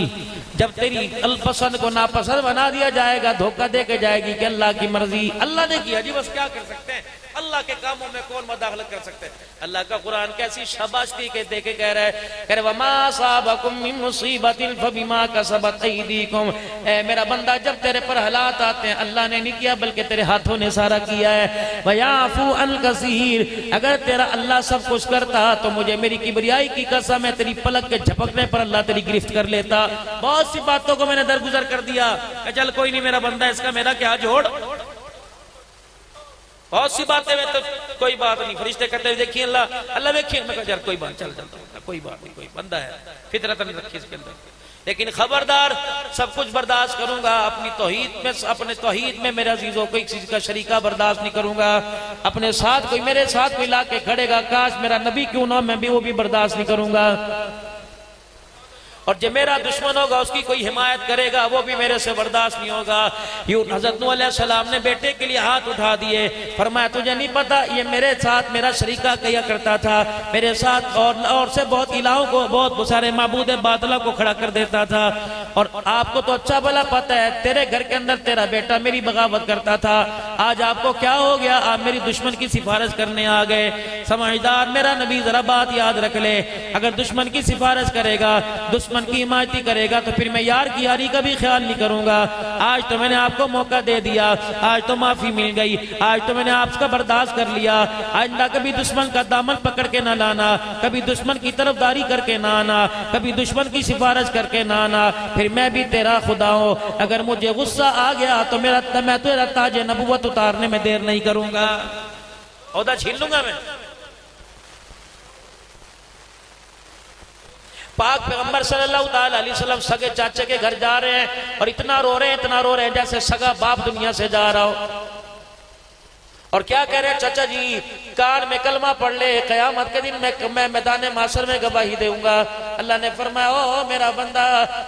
जब तेरी अलपसंद को नापसंद बना दिया जाएगा, धोखा दे के जाएगी कि अल्लाह की मर्जी। अल्लाह ने किया जी, बस क्या कर सकते हैं? अल्लाह के कामों में कौन मदाखलत कर सकते हैं? अल्लाह का कुरान कैसी शाबाशी के देके कह रहा है, कह रहा वमा असाबकुम मिन मुसीबतिन फबिमा कसबत अयदीकुम। ए मेरा बंदा, जब तेरे पर हालात आते हैं, अल्लाह ने नहीं किया बल्कि तेरे हाथों ने सारा किया है। वयाफू अन कसीर। अगर तेरा अल्लाह सब कुछ करता तो मुझे मेरी किबरियाई की कसम है, तेरी पलक के झपकने पर अल्लाह तेरी गिरफ्त कर लेता। बहुत सी बातों को मैंने दरगुजर कर दिया, चल कोई नहीं मेरा बंदा, इसका मेरा क्या जोड़। बहुत सी बातें में तो कोई बात नहीं। फरिश्ते कहते हैं देखिए अल्लाह अल्लाह देखिए, मैं कहा यार कोई बात, चल चलता, कोई बात नहीं, कोई बंदा है, फितरत नहीं रखी इसके अंदर। लेकिन खबरदार, सब कुछ बर्दाश्त करूंगा, अपनी तौहीद में, अपने तौहीद में मेरे अजीजों को एक चीज का शरीका बर्दाश्त नहीं करूंगा। अपने साथ कोई, मेरे साथ कोई लाके खड़ेगा, काश मेरा नबी क्यों ना, मैं भी वो भी बर्दाश्त नहीं करूंगा। और जो मेरा दुश्मन होगा, उसकी कोई हिमायत करेगा, वो भी मेरे से बर्दाश्त नहीं होगा। यूं हज़रत नूह अलैहिस्सलाम ने बेटे के लिए हाथ उठा दिए, फरमाया तुझे नहीं पता ये मेरे साथ मेरा शरीका किया करता था, मेरे साथ और से बहुत इलाहों को, बहुत सारे माबूद बातिला को खड़ा कर देता था। और आपको तो अच्छा भला पता है, तेरे घर के अंदर तेरा बेटा मेरी बगावत करता था, आज आपको क्या हो गया? आप मेरी दुश्मन की सिफारिश करने आ गए। समझदार मेरा नबी जरा बात याद रख ले, अगर दुश्मन की सिफारिश करेगा, दुश्मन की हिमायती करेगा, तो फिर मैं यार की यारी का भी ख्याल नहीं करूंगा। आज तो मैंने आपको मौका दे दिया, आज तो माफी मिल गई, आज तो मैंने आपका बर्दाश्त कर लिया। आइंदा कभी दुश्मन का दामन पकड़ के ना लाना, कभी दुश्मन की तरफदारी करके ना आना, कभी दुश्मन की सिफारिश करके ना आना, फिर मैं भी तेरा खुदा हूं। अगर मुझे गुस्सा आ गया तो मैं तेरा ताज नबुवत उतारने में देर नहीं करूंगा, ओहदा छीन लूंगा मैं। पाक पैगंबर सल्लल्लाहु अलैहि वसल्लम सगे चाचे के घर जा रहे हैं और इतना रो रहे हैं जैसे सगा बाप दुनिया से जा रहा हो। और क्या कह रहे हैं? चाचा जी कान में कलमा पढ़ ले, कयामत के दिन मैं मैदान माशर में गवाही दूंगा। अल्लाह ने फरमाया ओ मेरा बंदा,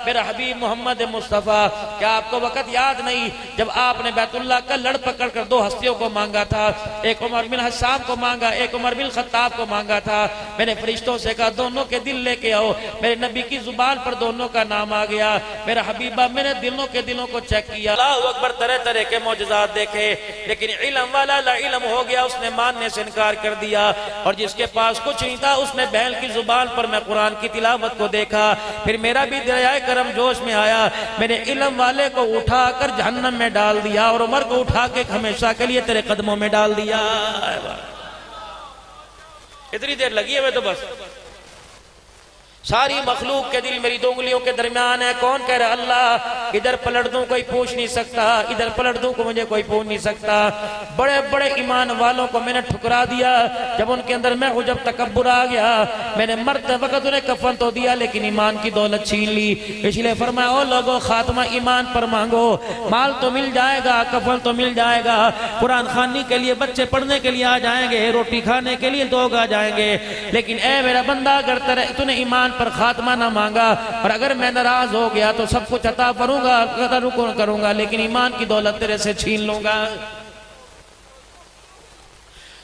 मेरा हबीब मोहम्मद मुस्तफ़ा, क्या आपको वक़्त याद नहीं जब आपने बैतुल्लाह का लड़ पकड़ कर दो हस्तियों को मांगा था? एक उमर बिन हस्साम को मांगा, एक उमर बिन खत्ताब को मांगा था। मैंने फरिश्तों से कहा दोनों के दिल लेके आओ, मेरे नबी की जुबान पर दोनों का नाम आ गया। मेरा हबीबा, मैंने दिलों को चेक किया, अल्लाहु अकबर, तरह तरह के मौजज़ात देखे, लेकिन इल्म वाला इल्म हो गया, उसने मानने से इनकार कर दिया। और जिसके पास कुछ नहीं था, उसने बहन की जुबान पर मैं कुरान की तिलावत को देखा, फिर मेरा भी दरियाए करम जोश में आया, मैंने इल्म वाले को उठाकर जहन्नम में डाल दिया और उमर को उठा के हमेशा के लिए तेरे कदमों में डाल दिया। इतनी देर लगी है मैं तो बस। सारी मखलूक के दिल मेरी दो उंगलियों के दरमियान है। कौन कह रहा अल्लाह इधर पलट दूं कोई पूछ नहीं सकता, इधर पलट दूं को मुझे कोई पूछ नहीं सकता। बड़े बड़े ईमान वालों को मैंने ठुकरा दिया, जब उनके अंदर मैं हूं, जब तकब्बुर आ गया, मैंने मरते वक्त उन्हें कफन तो दिया लेकिन ईमान की दौलत छीन ली। इसलिए फरमाया ओ लोगों, खात्मा ईमान पर मांगो, माल तो मिल जाएगा, कफन तो मिल जाएगा, कुरान खानी के लिए बच्चे पढ़ने के लिए आ जाएंगे, रोटी खाने के लिए लोग आ जाएंगे, लेकिन ए मेरा बंदा अगर तूने ईमान पर खात्मा ना मांगा और अगर मैं नाराज हो गया तो सब कुछ अता करूंगा, करूंगा, लेकिन ईमान की दौलत तेरे से छीन लूंगा।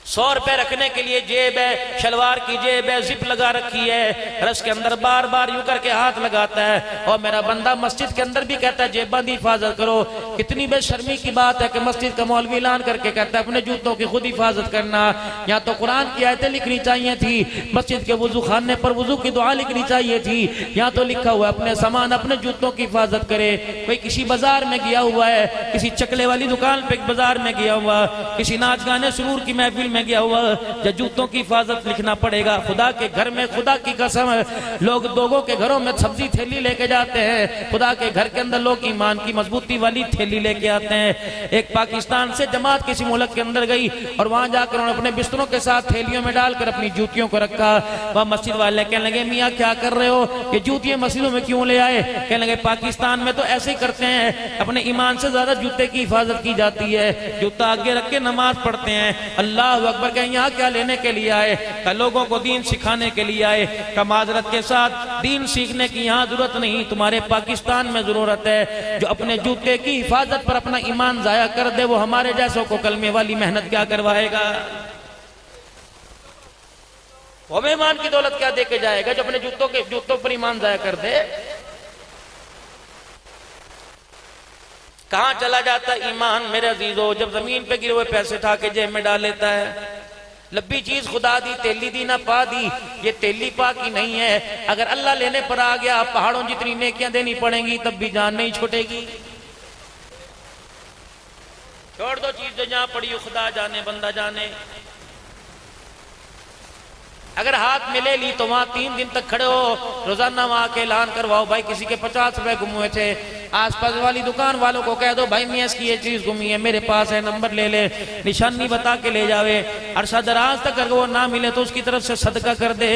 100 रुपए रखने के लिए जेब है, शलवार की जेब है, जिप लगा रखी है, रस के अंदर बार बार यूं करके हाथ लगाता है। और मेरा बंदा मस्जिद के अंदर भी कहता है जेबां की हिफाजत करो। कितनी बेशर्मी की बात है कि मस्जिद का मौलवी ऐलान करके कहता है अपने जूतों की खुद हिफाजत करना। यहाँ तो कुरान की आयतें लिखनी चाहिए थी, मस्जिद के वजू खाने पर वजू की दुआ लिखनी चाहिए थी, यहाँ तो लिखा हुआ है अपने सामान अपने जूतों की हिफाजत करे। कोई किसी बाजार में गया हुआ है, किसी चकले वाली दुकान पे बाजार में गया हुआ, किसी नाच गाने सुरूर की महफिल में गया हुआ जो जूतों की हिफाजत लिखना पड़ेगा। खुदा के घर में, खुदा की कसम, लोग लोगों के घरों में सब्जी थैली लेके जाते हैं, खुदा के घर के अंदर लोग ईमान की मजबूती वाली थैली लेके आते हैं। एक पाकिस्तान से जमात किसी मुल्क के अंदर गई और वहां जाकर उन्होंने अपने बिस्तरों के साथ थैलियों में डालकर अपनी जूतियों को रखा। वह मस्जिद वाले कहने लगे मियाँ क्या कर रहे हो, ये जूतियां मस्जिदों में क्यों ले आए? कहने लगे पाकिस्तान में तो ऐसे ही करते हैं, अपने ईमान से ज्यादा जूते की हिफाजत की जाती है, जूता आगे रख के नमाज पढ़ते हैं। अल्लाह अकबर। कहें यहाँ क्या लेने के लिए आए? का लोगों को दीन सिखाने के लिए आए। का माजरत के साथ दीन सीखने की यहाँ जरूरत नहीं, तुम्हारे पाकिस्तान में जरूरत है। जो अपने जूते की हिफाजत पर अपना ईमान जाया कर दे वो हमारे जैसों को कलमे वाली मेहनत क्या करवाएगा? वो ईमान की दौलत क्या देके जाएगा जो अपने जूतों पर ईमान जाया कर दे? कहां चला जाता ईमान मेरे अजीजों? जब जमीन पे गिरे हुए पैसे उठा के जेब में डाल लेता है। लब्बी चीज खुदा दी, तेली दी ना पा दी, ये तेली पा की नहीं है। अगर अल्लाह लेने पर आ गया, पहाड़ों जितनी नेकियां देनी पड़ेंगी तब भी जान नहीं छूटेगी। छोड़ दो चीज जो जहां पड़ी हो, खुदा जाने बंदा जाने। अगर हाथ में ले ली तो वहां 3 दिन तक खड़े हो, रोजाना वहां के ऐलान करवाओ भाई किसी के 50 रुपए गुम हुए थे, आसपास वाली दुकान वालों को कह दो भाई मियां की ये चीज गुमी है, मेरे पास है, नंबर ले ले, निशानी बता के ले जावे। अरसा दराज तक अगर वो ना मिले तो उसकी तरफ से सदका कर दे,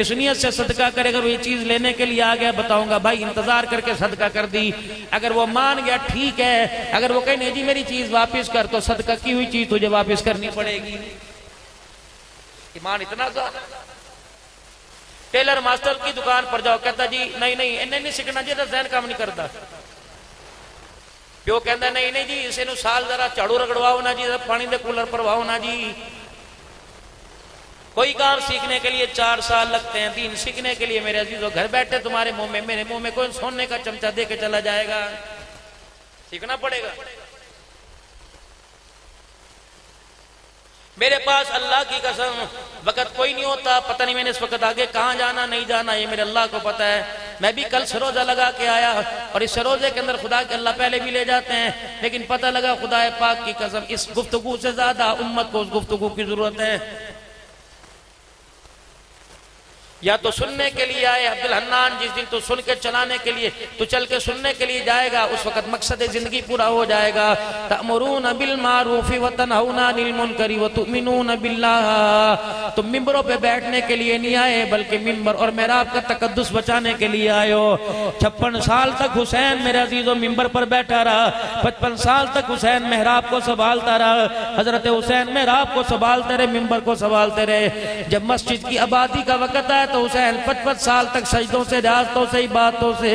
इस नियत से सदका करे अगर वो ये चीज लेने के लिए आ गया बताऊंगा भाई इंतजार करके सदका कर दी। अगर वो मान गया ठीक है, अगर वो कहे नहीं जी मेरी चीज वापिस कर, तो सदका की हुई चीज तुझे वापिस करनी पड़ेगी। ईमान इतना ज्यादा। टेलर मास्टर की दुकान पर जाओ, कहता जी नहीं नहीं इन्हें नहीं सीखना जी, जहन काम नहीं करता। प्यो कहता नहीं नहीं जी इसे साल जरा झाड़ू रगड़वाओ ना जी, पानी दे कूलर भरवाओ ना जी। कोई काम सीखने के लिए 4 साल लगते हैं, दीन सीखने के लिए मेरे अजीजों घर बैठे तुम्हारे मुंह में मेरे मुंह में कोई सोने का चमचा दे के चला जाएगा? सीखना पड़ेगा। मेरे पास अल्लाह की कसम वक्त कोई नहीं होता, पता नहीं मैंने इस वक्त आगे कहां जाना नहीं जाना, ये मेरे अल्लाह को पता है। मैं भी कल सरोजा लगा के आया और इस सरोजे के अंदर खुदा के अल्लाह पहले भी ले जाते हैं, लेकिन पता लगा खुदा पाक की कसम इस गुफ्तगू से ज्यादा उम्मत को उस गुफ्तगू की जरूरत है। या तो सुनने के लिए आए अब्दुल हन्नान, जिस दिन तू सुन के चलाने के लिए, तू चल के सुनने के लिए जाएगा उस वक्त मकसद जिंदगी पूरा हो जाएगा। तअमुरून बिल मारूफ व तनहौना अनिल मुनकरी व तुमिनून बिल्लाह। तुम मिंबरों पे बैठने के लिए नहीं आए बल्कि मिंबर और मेहराब का तकद्दुस बचाने के लिए आए हो। 56 साल तक हुसैन मेरे अजीजों मिंबर पर बैठा रहा, 55 साल तक हुसैन मेहराब को संभालता रहा। हजरत हुसैन मेहराब को संभालते रहे, मिंबर को संभालते रहे। जब मस्जिद की आबादी का वक्त आया तो हुसैन 55 साल तक सजदों से, रियाजतों से, इबादतों से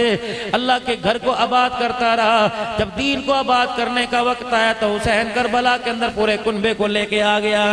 अल्लाह के घर को आबाद करता रहा। जब दीन को आबाद करने का वक्त आया तो हुसैन करबला के अंदर पूरे कुनबे को लेके आ गया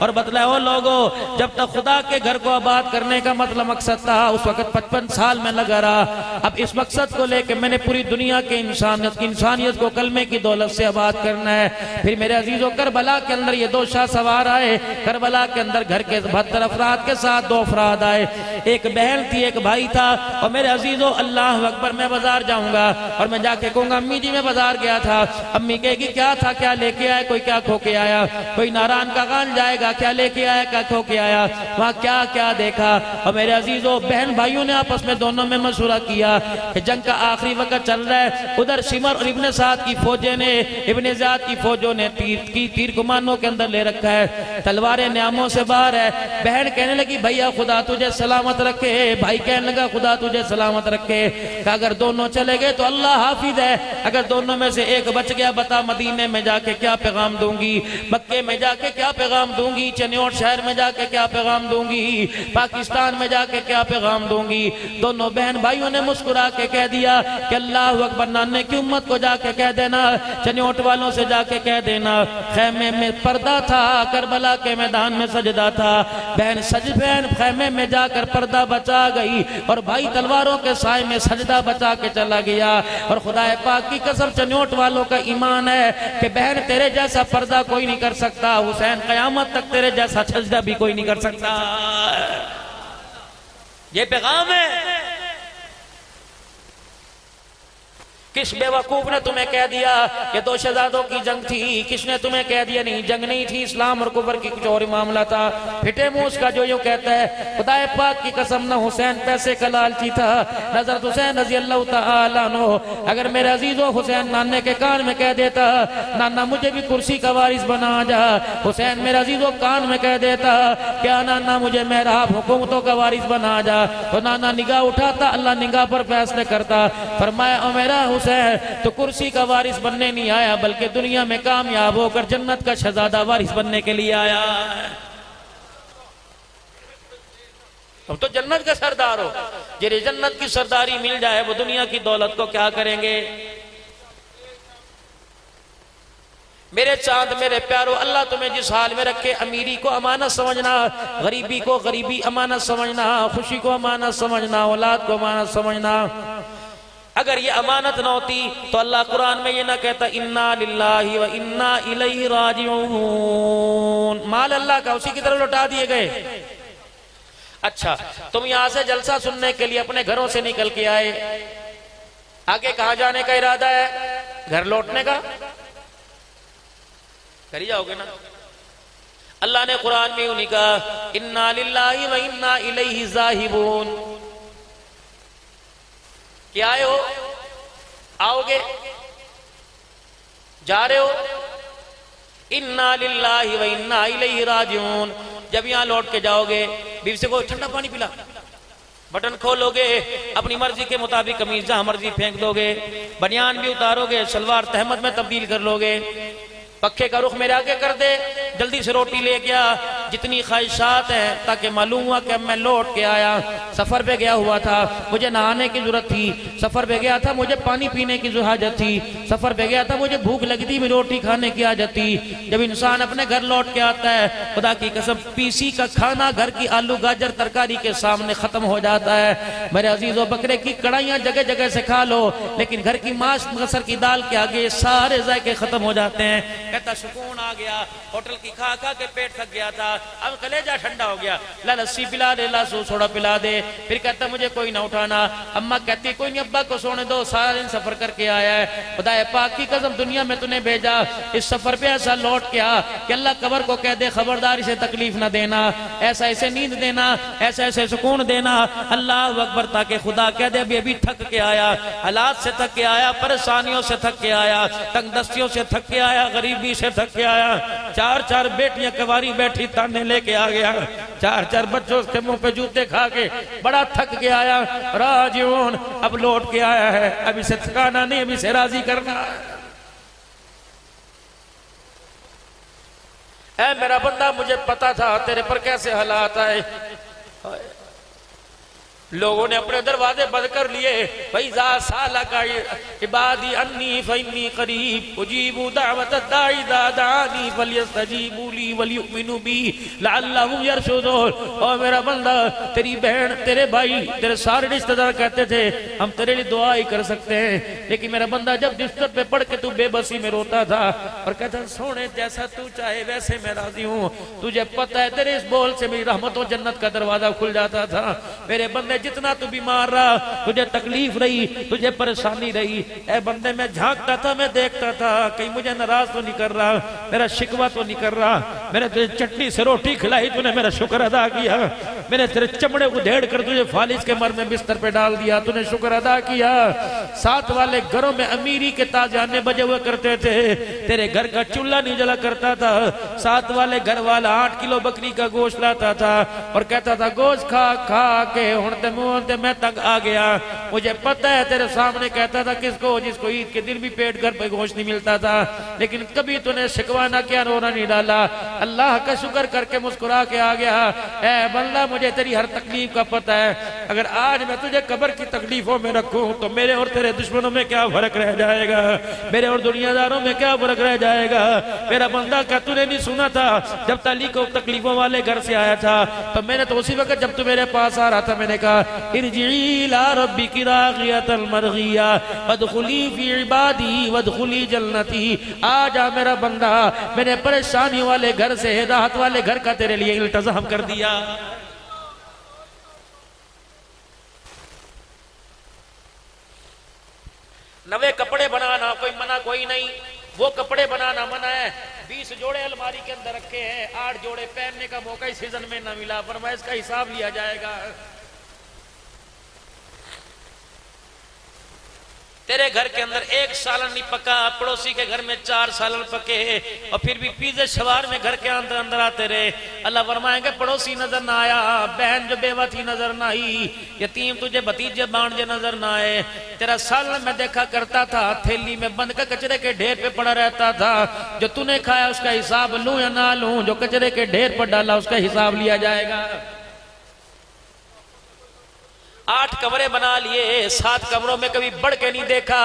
और बतलाया ओ लोगों, जब तक खुदा के घर को आबाद करने का मतलब मकसद था उस वक्त 55 साल में लगा रहा। अब इस मकसद को लेके मैंने पूरी दुनिया के इंसानियत को कलमे की दौलत से आबाद करना है। फिर मेरे अजीजों करबला के अंदर ये 2 शाह सवार आए। करबला के अंदर घर के 72 अफराद के साथ 2 अफराद आए, एक बहन थी एक भाई था। और मेरे अजीजों अल्लाह अकबर, मैं बाजार जाऊंगा और मैं जाके कहूंगा अम्मी जी मैं बाजार गया था। अम्मी कहेगी क्या था, क्या लेके आया, कोई क्या खो के आया। कोई नारायण का गान जाएगा क्या लेके आया, क्या खो के आया, वहां क्या क्या देखा। और मेरे अजीजों बहन भाइयों ने आपस में दोनों में मशवरा किया कि जंग का आखिरी वक्त चल रहा है। उधर सिमर और इब्ने साद की फौजें ने, इब्ने ज़ाद की फौजों ने तीर कमानों के अंदर ले रखा है, तलवारें न्यामों से बाहर है। बहन कहने लगी भैया खुदा तुझे सलामत रखे, भाई कहने लगा खुदा तुझे सलामत रखे। अगर दोनों चले गए तो अल्लाह हाफिज है, अगर दोनों में से एक बच गया बता मदीने में जाके क्या पैगाम दूंगी, मक्के में जाके क्या पैगाम दूंगी, चनियोट शहर में जाके क्या पैगाम दूंगी, पाकिस्तान में जाके क्या पैगाम दूंगी। दोनों बहन भाइयों ने मुस्कुरा के कह दिया कि अल्लाह अकबर, नाने की उम्मत को जाके कह देना, चनियोट वालों से जाके कह देना खैमे में पर्दा था, करबला के मैदान में सजदा था। बहन खैमे में जाकर पर्दा बचा गई और भाई तलवारों के साए में सजदा बचा के चला गया। और खुदा पाक की कसम चनियोट वालों का ईमान है कि बहन तेरे जैसा पर्दा कोई नहीं कर सकता, हुसैन कयामत तक तेरे जैसा सजदा भी कोई नहीं कर सकता। ये पैगाम है किस बेवकूफ ने तुम्हें कह दिया कि दो शहजादों की जंग थी? किसने तुम्हें कह दिया नहीं जंग नहीं थी, इस्लाम और कुफर की कुछ और ही मामला था? फिटे मुंह उसका जो यूं कहता है खुदा पाक की कसम न हुसैन पैसे का लालची था, हज़रत हुसैन रज़ी अल्लाह तआला अन्हु अगर मेरे अजीजों हुसैन नाने के कान में कह देता नाना मुझे भी कुर्सी का वारिस बना जा, हुसैन मेरे अजीजों कान में कह देता क्या नाना मुझे मेहराब हुकूमतों का वारिस बना जा, तो नाना निगाह उठाता, अल्लाह निगाह पर फैसले करता। फरमाया ओ मेरा हुसैन तो कुर्सी का वारिस बनने नहीं आया बल्कि दुनिया में कामयाब होकर जन्नत का शहजादा वारिस बनने के लिए आया। अब तो जन्नत का सरदार हो, जिन्हें जन्नत की सरदारी मिल जाए वो दुनिया की दौलत को क्या करेंगे? मेरे चांद मेरे प्यारो, अल्लाह तुम्हें जिस हाल में रखे अमीरी को अमानत समझना, गरीबी को गरीबी अमानत समझना, खुशी को अमानत समझना, औलाद को अमानत समझना। अगर ये अमानत न होती तो अल्लाह कुरान में ये ना कहता इन्ना लिल्लाहि व इन्ना इलैहि राजिऊन। माल अल्लाह का, उसी की तरफ लौटा दिए गए। अच्छा, तुम यहां से जलसा सुनने के लिए अपने घरों से निकल के आए, आगे कहां जाने का इरादा है? घर लौटने का? कर ही जाओगे ना। अल्लाह ने कुरान में यूं कहा इन्ना लिल्लाहि व इन्ना इलैहि ज़ाहिबून। क्या आए हो? आओगे? जा रहे हो? इन्ना लिल्लाहि व इन्ना इलैहि राजिऊन। जब यहां लौट के जाओगे बीवी से को ठंडा पानी पिला, बटन खोलोगे, अपनी मर्जी के मुताबिक कमीज जहां मर्जी फेंक दोगे, बनियान भी उतारोगे, सलवार तहमद में तब्दील कर लोगे, पक्के का रुख मेरे आगे कर दे, जल्दी से रोटी ले गया, जितनी ख्वाहिशात हैं, ताकि मालूम हुआ कि मैं लौट के आया, सफर पे गया हुआ था, मुझे नहाने की जरूरत थी, सफर पे गया था, मुझे पानी पीने की हाजत थी, सफर पे गया था, मुझे भूख लगी थी, रोटी खाने की हाजत थी। जब इंसान अपने घर लौट के आता है खुदा की कसम पीसी का खाना घर की आलू गाजर तरकारी के सामने खत्म हो जाता है। मेरे अजीजों बकरे की कढ़ाइयां जगह जगह से खा लो, लेकिन घर की मांस मसर की दाल के आगे सारे जायके खत्म हो जाते हैं। कहता सुकून आ गया, होटल की खा खा के पेट थक गया था, अब कलेजा ठंडा हो गया, ला लस्सी पिला दे, ला सोडा पिला दे। फिर कहता मुझे कोई ना उठाना, अम्मा कहती कोई नहीं अब्बा को सोने दो, सारा दिन सफर करके आया है, खुदाए पाक की कसम दुनिया में तूने भेजा, इस सफर पे ऐसा लौट के आ कि अल्लाह कब्र को कह दे खबरदार इसे तकलीफ ना देना, ऐसा ऐसे नींद देना, ऐसा ऐसे सुकून देना। अल्लाह अकबर, ताकि खुदा कह दे अभी थक के आया, हालात से थक के आया, परेशानियों से थक के आया, तंगदस्तियों से थक के आया, गरीबी से थक के आया, चार चार बेटियां कवारी बैठी ताने लेके आ गया, चार चार बच्चों के मुंह पे जूते खा के बड़ा थक के आया, राजिऊन अब लौट के आया है, अब इसे थकाना नहीं, अब इसे राजी करना है। ऐ मेरा बंदा मुझे पता था तेरे पर कैसे हालात आए, लोगों ने अपने दरवाजे बंद कर लिए। फैज़ा सालका इबादी अन्नी फइन्नी करीब उजीबु दावत दाई इज़ा दानी फलयस्तजीबू ली वलयुमिनु बी लअल्लहुम यरशुदून। और मेरा बंदा, तेरी बहन, तेरे भाई, तेरे सारे रिश्तेदार कहते थे हम तेरे लिए दुआ ही कर सकते हैं, लेकिन मेरा बंदा जब बिस्तर पे पड़ के तू बेबसी में रोता था और कहता सोने जैसा तू चाहे वैसे मैं राजी हूँ, तुझे पता है तेरे इस बोल से मेरी रहमतों जन्नत का दरवाजा खुल जाता था। मेरे बंदे जितना तू बीमार रहा, तुझे तकलीफ रही, तुझे परेशानी रही, ऐ बंदे मैं झांकता था, मैं देखता था कहीं मुझे नाराज तो नहीं कर रहा, मेरा शिकवा तो नहीं कर रहा, मैंने तुझे चटनी से रोटी खिलाई, तूने मेरा शुक्र अदा किया, मैंने तेरे चमड़े उधेड़ कर तुझे फालिज के मर में बिस्तर पे डाल दिया, तूने शुक्र अदा किया। साथ वाले घरों में अमीरी के ताजाने बजे हुए करते थे, तेरे घर का चूल्हा नहीं जला करता था, साथ वाले घर वाला 8 किलो बकरी का गोश्त लाता था और कहता था गोश्त खा खा के हुणते मुंह ते मैं तंग आ गया। मुझे पता है तेरे सामने कहता था किसको, जिसको ईद के दिन भी पेट घर पे गोश्त नहीं मिलता था, लेकिन कभी तूने शिकवा ना किया, रोना नहीं डाला, अल्लाह का शुक्र करके मुस्कुरा के आ गया। ऐ बंदा मुझे तेरी हर तकलीफ का पता है, अगर आज मैं तुझे कब्र की तकलीफों में रखूं तो मेरे और तेरे दुश्मनों में क्या फर्क रह जाएगा, मेरे और दुनियादारों में क्या फर्क रह जाएगा। मेरा बंदा क्या तूने नहीं सुना था जब ताली को तकलीफों वाले घर से आया था, तो मैंने तो उसी वक्त जब तू मेरे पास आ रहा था मैंने कहा इरजिई इला रब्बिकी रागियतन मरगिया वदखुली फी इबादी वदखुली जन्नती। आ जा मेरा बंदा, मैंने परेशानी वाले घर से राहत वाले घर का तेरे लिए इल्तजाम कर दिया। नवे कपड़े बनाना कोई मना कोई नहीं, वो कपड़े बनाना मना है। 20 जोड़े अलमारी के अंदर रखे हैं, 8 जोड़े पहनने का मौका इस सीजन में न मिला, फरमाया इसका हिसाब लिया जाएगा। तेरे घर के अंदर 1 सालन नहीं पका, पड़ोसी के घर में 4 सालन पके, और फिर भी पीछे शवार में घर के अंदर अंदर आते रहे। अल्लाह फरमाएंगे पड़ोसी नजर ना आया, बहन जो बेवा थी नजर ना आई, यतीम तुझे भतीजे भांजे नजर ना आए, तेरा सालन मैं देखा करता था थैली में बंद कर कचरे के ढेर पे पड़ा रहता था, जो तूने खाया उसका हिसाब लूं या ना लूं, जो कचरे के ढेर पर डाला उसका हिसाब लिया जाएगा। 8 कमरे बना लिए, 7 कमरों में कभी बढ़ के नहीं देखा,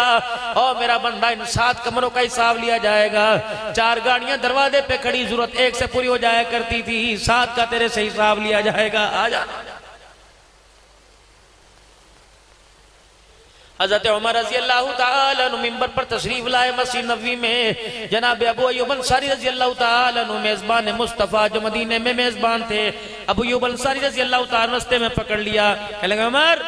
और मेरा बंदा इन 7 कमरों का हिसाब लिया जाएगा। 4 गाड़ियां दरवाजे पे खड़ी, जरूरत 1 से पूरी हो जाया करती थी, 7 का तेरे से हिसाब लिया जाएगा। आ जा। हजरत उमर रजी अल्लाह ताला अन्हु मिंबर पर तशरीफ लाए मस्जिद नबवी में। जनाब अबू अय्यूब अंसारी रजी अल्लाह ताला अन्हु मेजबान मुस्तफा जो मदीने में मेजबान थे, अबू अय्यूब अंसारी रजी अल्लाह ताला रास्ते में पकड़ लिया। कहने लगा उमर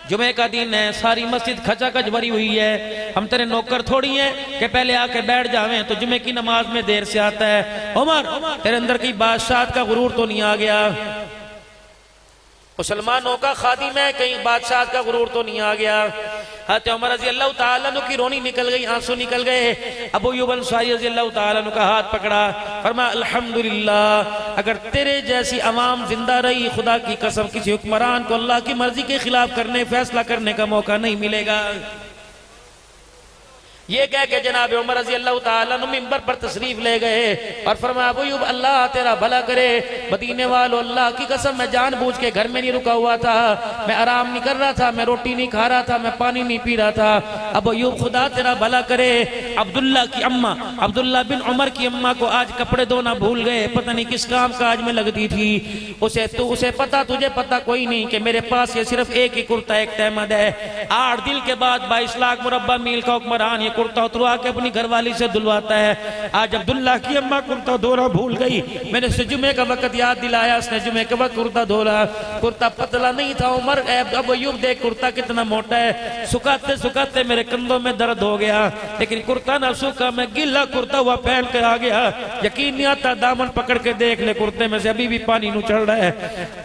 जुमे का दिन है, सारी मस्जिद खचाखच भरी हुई है, हम तेरे नौकर थोड़ी हैं कि पहले आके बैठ जावें, तो जुमे की नमाज में देर से आता है। उमर तेरे अंदर की बादशाह का गुरूर तो नहीं आ गया? मुसलमानों का खादिम है, कहीं बादशाह का गुरूर तो नहीं आ गया? हज़रत उमर रज़ी अल्लाह ताला अन्हु की रोनी निकल गई, आंसू निकल गए। अबू अय्यूब अंसारी रज़ी अल्लाह ताला अन्हु का हाथ पकड़ा, फरमाया अल्हम्दुलिल्लाह, अगर तेरे जैसी अवाम जिंदा रही, खुदा की कसम किसी हुक्मरान को अल्लाह की मर्जी के खिलाफ करने फैसला करने का मौका नहीं मिलेगा। ये कह के जनाब उमर रज़ी अल्लाह ताला अन्हु मिंबर पर तशरीफ ले गए और फरमाया अबू अय्यूब अल्लाह तेरा भला करे, मदीने वालों अल्लाह की कसम मैं जानबूझ के घर में नहीं रुका हुआ था, मैं आराम नहीं कर रहा था, मैं रोटी नहीं खा रहा था, मैं पानी नहीं पी रहा था। अबू अय्यूब खुदा तेरा भला करे, अब्दुल्ला की अम्मा, अब्दुल्ला बिन उमर की अम्मा को आज कपड़े धोना भूल गए, पता नहीं किस काम काज में लगती थी, उसे पता तुझे पता कोई नहीं कि मेरे पास ये सिर्फ एक ही कुर्ता एक तहमद है। 8 दिन के बाद 22 लाख मुरब्बा मील का हुक्मरान ये कुर्ता उतरवा के अपनी घरवाली से दुलवाता है। आज अब्दुल्ला की अम्मा कुर्ता धोना भूल गई, मैंने उसे जुमे का वक्त याद दिलाया, उसने जुमे के वक्त कुर्ता धोला। कुर्ता पतला नहीं था उमर, अब अय्यूब देख कुर्ता कितना मोटा है, सुखाते सुखाते मेरे कंधों में दर्द हो गया, लेकिन कुर्ता ना सूखा, मैं गीला कुर्ता हुआ पहन के आ गया, यकीन नहीं आता, दामन पकड़ के देख ले कुर्ते में से अभी भी पानी नहीं चढ़ रहा है।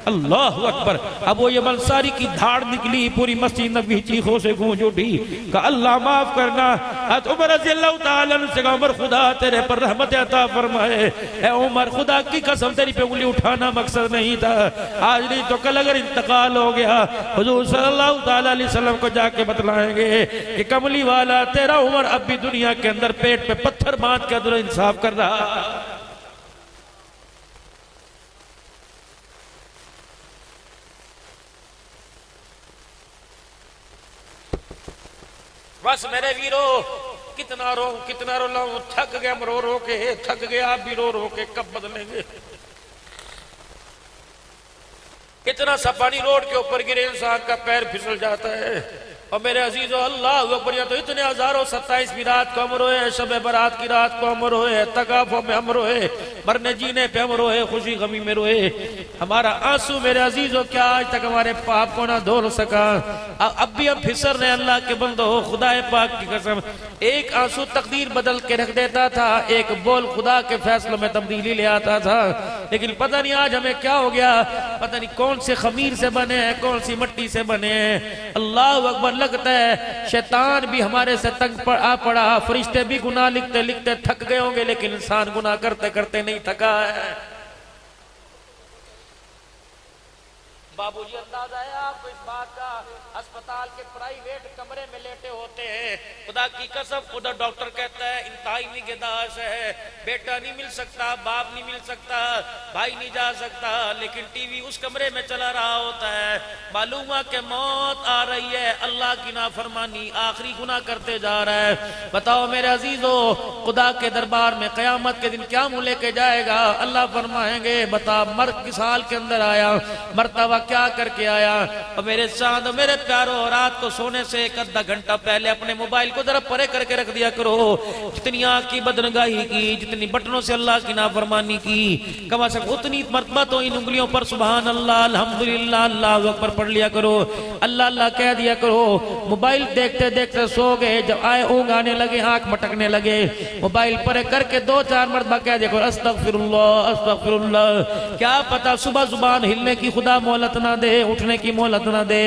अल्लाह अकबर। अब वो ये अंसारी की धाड़ निकली, पूरी मस्जिद नबी चीखों से गूंज उठी, कहा अल्लाह माफ करना। उमर रज़ी अल्लाह ताला अन्हु से कहा उमर खुदा तेरे पर रहमत अता फरमाए, ए उमर खुदा की कसम तेरी पे उंगली उठाना मकसद नहीं था, आज नहीं तो कल अगर इंतकाल हो गया हुजूर सल्लल्लाहु ताला अलैहि वसल्लम को जाके बतलाएंगे कि कमली वाला तेरा उमर अब भी दुनिया के अंदर पेट पे पत्थर बांध के अदल इंसाफ कर रहा। बस मेरे वीरो कितना रो लाऊं, थक गया रो रो के, थक गया आप भी रो रो के, कब बदलेंगे? कितना सा पानी रोड के ऊपर गिरे इंसान का पैर फिसल जाता है। और मेरे अजीजों अल्लाह अकबर, तो इतने हजारों 27 की रात को हम रोए, शब बारात की रात को हम रोए, तकाफों में हम रोए, मरने जीने पे हम रोए, खुशी गमी में रोए। हमारा आंसू मेरे अजीजों क्या आज तक हमारे पाप को ना धो सका, अब भी हम फिसर रहे। अल्लाह के बंदो खुदाए पाक की कसम, एक आंसू तकदीर बदल के रख देता था, एक बोल खुदा के फैसलों में तब्दीली ले आता था। लेकिन पता नहीं आज हमें क्या हो गया, पता नहीं कौन से खमीर से बने हैं, कौन सी मिट्टी से बने हैं। अल्लाह अकबर। लगता है शैतान भी हमारे से तंग आ पड़ा, फरिश्ते भी गुनाह लिखते लिखते थक गए होंगे, लेकिन इंसान गुनाह करते करते नहीं थका है। बाबूजी अंदाजा है आपको इस बात का, अस्पताल के प्राइवेट कमरे में लेटे होते हैं, खुदा की कसम उधर डॉक्टर कहता है इंतहाई निगहदाश्त है, बेटा नहीं मिल सकता, बाप नहीं मिल सकता, भाई नहीं जा सकता, लेकिन टीवी उस कमरे में चला रहा होता है। मालूम है कि मौत आ रही है, अल्लाह की नाफरमानी, आखिरी गुनाह करते जा रहा है। बताओ मेरे अजीजों, खुदा के दरबार में कयामत के दिन क्या मुंह लेके जाएगा? अल्लाह फरमाएंगे बता मर्द किस हाल के अंदर आया, मरतबा क्या करके आया? और मेरे चांद मेरे प्यारो, रात को सोने से एक आधा घंटा पहले अपने मोबाइल को जरा परे करके रख दिया करो। जितनी आंख की बदनगाही की, जितनी बटनों से अल्लाह की नाफरमानी की, कम से कम उतनी मर्तबा तो इन उंगलियों पर सुभान अल्लाह, अल्हम्दुलिल्लाह, अल्लाहु अकबर पढ़ लिया करो। अल्लाह अल्लाह कह दिया करो। मोबाइल देखते देखते सो गए, जब आए ऊँग आने लगे, आंख मटकने लगे, मोबाइल पर करके 2-4 मरतबा कह दिया करो अस्तगफिरुल्लाह अस्तगफिरुल्लाह। क्या पता सुबह जुबान हिलने की खुदा मोहलत ना दे, उठने की मोहलत ना दे।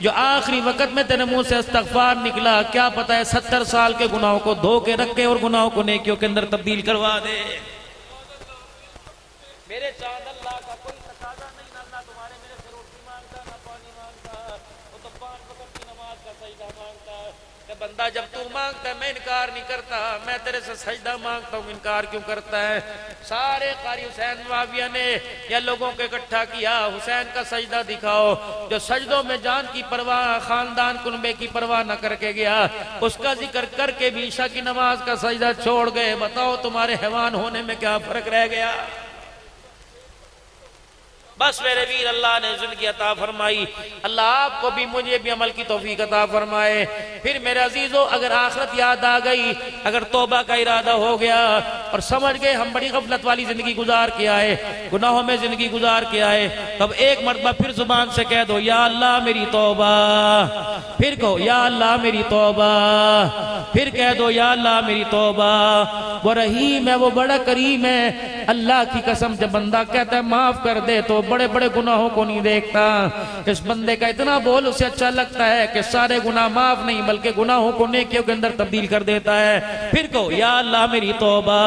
जो आखिरी वक्त में तेरे मुंह से इस्तगफार निकला, क्या पता है 70 साल के गुनाहों को धो के रखे और गुनाहों को नेकियों के अंदर तब्दील करवा दे। मेरे चांद अल्लाह का कोई तकाजा नहीं, ना अल्लाह तुम्हारे मेरे से रोटी मांगता, ना पानी मांगता, वो तो 5 वक्त की नमाज का सजदा मांगता है। बंदा जब तू मांगता है मैं इनकार नहीं करता, मैं तेरे से सजदा मांगता हूँ, इनकार क्यों करता है? सारे कारी हुसैन मुआविया ने या लोगों को इकट्ठा किया, हुसैन का सजदा दिखाओ। जो सजदों में जान की परवाह, खानदान कुनबे की परवाह न करके गया, उसका जिक्र करके भी ईशा की नमाज का सजदा छोड़ गए। बताओ तुम्हारे हैवान होने में क्या फर्क रह गया? बस मेरे वीर, अल्लाह ने जिंदगी अता फरमाई, अल्लाह आपको भी मुझे भी अमल की तौफीक अता फरमाए। फिर मेरे अजीजों, अगर आखिरत याद आ गई, अगर तौबा का इरादा हो गया और समझ गए हम बड़ी गफलत वाली जिंदगी गुजार के आए, गुनाहों में जिंदगी गुजार के आए, तब एक मरतबा फिर जुबान से कह दो या अल्लाह मेरी तौबा। फिर कहो या अल्लाह मेरी तौबा। फिर कह दो या अल्लाह मेरी तौबा। वो रहीम है, वो बड़ा करीम है। अल्लाह की कसम, जब बंदा कहता है माफ कर दे तो बड़े बड़े गुनाहों को नहीं देखता। इस बंदे का इतना बोल उसे अच्छा लगता है कि सारे गुनाह माफ नहीं बल्कि गुनाहों को नेकियों के अंदर तब्दील कर देता है। फिर कहो या अल्लाह मेरी तौबा,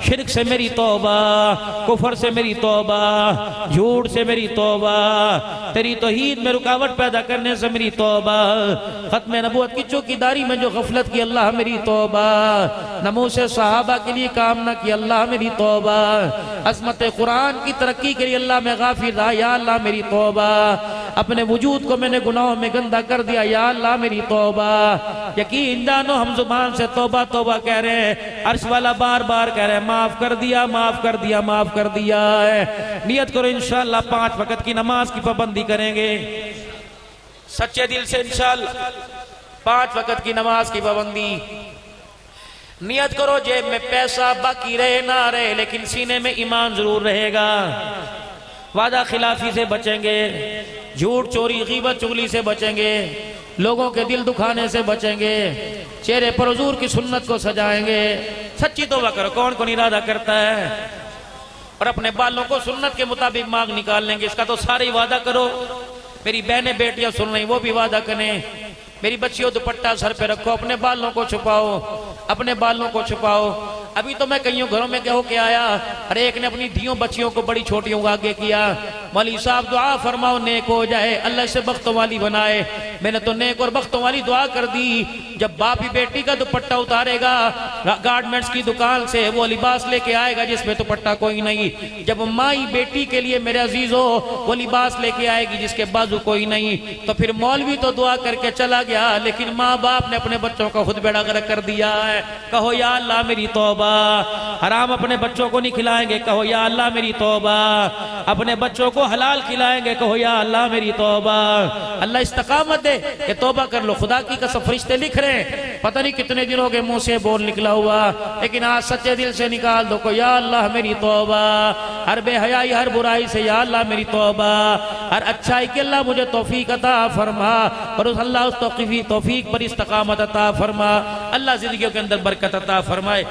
शिर्क से मेरी तौबा, कुफर से मेरी तौबा, झूठ से मेरी तौबा, तेरी तौहीद में रुकावट पैदा करने से मेरी तौबा, खत्म नबूवत की चौकीदारी में जो गफलत की अल्लाह मेरी तौबा, नमूस सहाबा के लिए काम न की अल्लाह मेरी तौबा, अज़मत कुरान की तरक्की के लिए अल्लाह मैं गाफिर रहा या अल्लाह मेरी तौबा, अपने वजूद को मैंने गुनाहों में गंदा कर दिया या अल्लाह मेरी तौबा। यकीन जानो हम जुबान से तौबा तौबा कह रहे हैं, अर्श वाला बार बार कह रहे हैं माफ कर दिया, माफ कर दिया, माफ कर दिया है। नियत करो इंशाअल्लाह 5 वक्त की नमाज की पाबंदी करेंगे, सच्चे दिल से इंशाअल्लाह 5 वक्त की नमाज की पाबंदी। नियत करो जेब में पैसा बाकी रहे ना रहे, लेकिन सीने में ईमान जरूर रहेगा। वादा खिलाफी से बचेंगे, झूठ चोरी गीबत चुगली से बचेंगे, लोगों के दिल दुखाने से बचेंगे, चेहरे पर हुजूर की सुन्नत को सजाएंगे। सच्ची तौबा करो, कौन कौन इरादा करता है? और अपने बालों को सुन्नत के मुताबिक मांग निकाल लेंगे, इसका तो सारे ही वादा करो। मेरी बहनें बेटियां सुन रही, वो भी वादा करें। मेरी बच्चियों दुपट्टा सर पे रखो, अपने बालों को छुपाओ, अपने बालों को छुपाओ। अभी तो मैं कईयों घरों में कहो के आया, हर एक ने अपनी धियों बच्चियों को बड़ी छोटियों को आगे किया, मौलवी साहब दुआ फरमाओ नेक हो जाए, अल्लाह से बख्तों वाली बनाए। मैंने तो नेक और बख्तों वाली दुआ कर दी। जब बाप ही बेटी का दुपट्टा उतारेगा गारमेंट्स की दुकान से, वो लिबास लेके आएगा जिसमें दुपट्टा कोई नहीं। जब माई बेटी के लिए मेरे अजीजों वो लिबास लेके आएगी जिसके बाजू कोई नहीं, तो फिर मौलवी तो दुआ करके चला गया, लेकिन माँ बाप ने अपने बच्चों का खुद बेड़ा गर्क कर दिया है। कहो या अल्लाह मेरी तौबा। हराम अपने बच्चों को नहीं खिलाएंगे, कहो या अल्लाह मेरी तौबा। अपने बच्चों को हलाल खिलाएंगे, कहो या अल्लाह मेरी तौबा। अल्लाह इस्तकामत दे कि तौबा कर लो। खुदा की कसम फरिश्ते लिख रहे हैं, पता नहीं कितने दिनों के मुंह से बोल निकला हुआ, लेकिन आज सच्चे दिल से निकाल दो को या अल्लाह मेरी तौबा। हर बेहयाई हर बुराई से या अल्लाह मेरी तौबा, हर अच्छाई के अल्लाह मुझे तौफीक अता फरमा, और उस अल्लाह उस तौफीक पर इस्तकामत अता फरमा। अल्लाह जिंदगियों के अंदर बरकत अता फरमाए।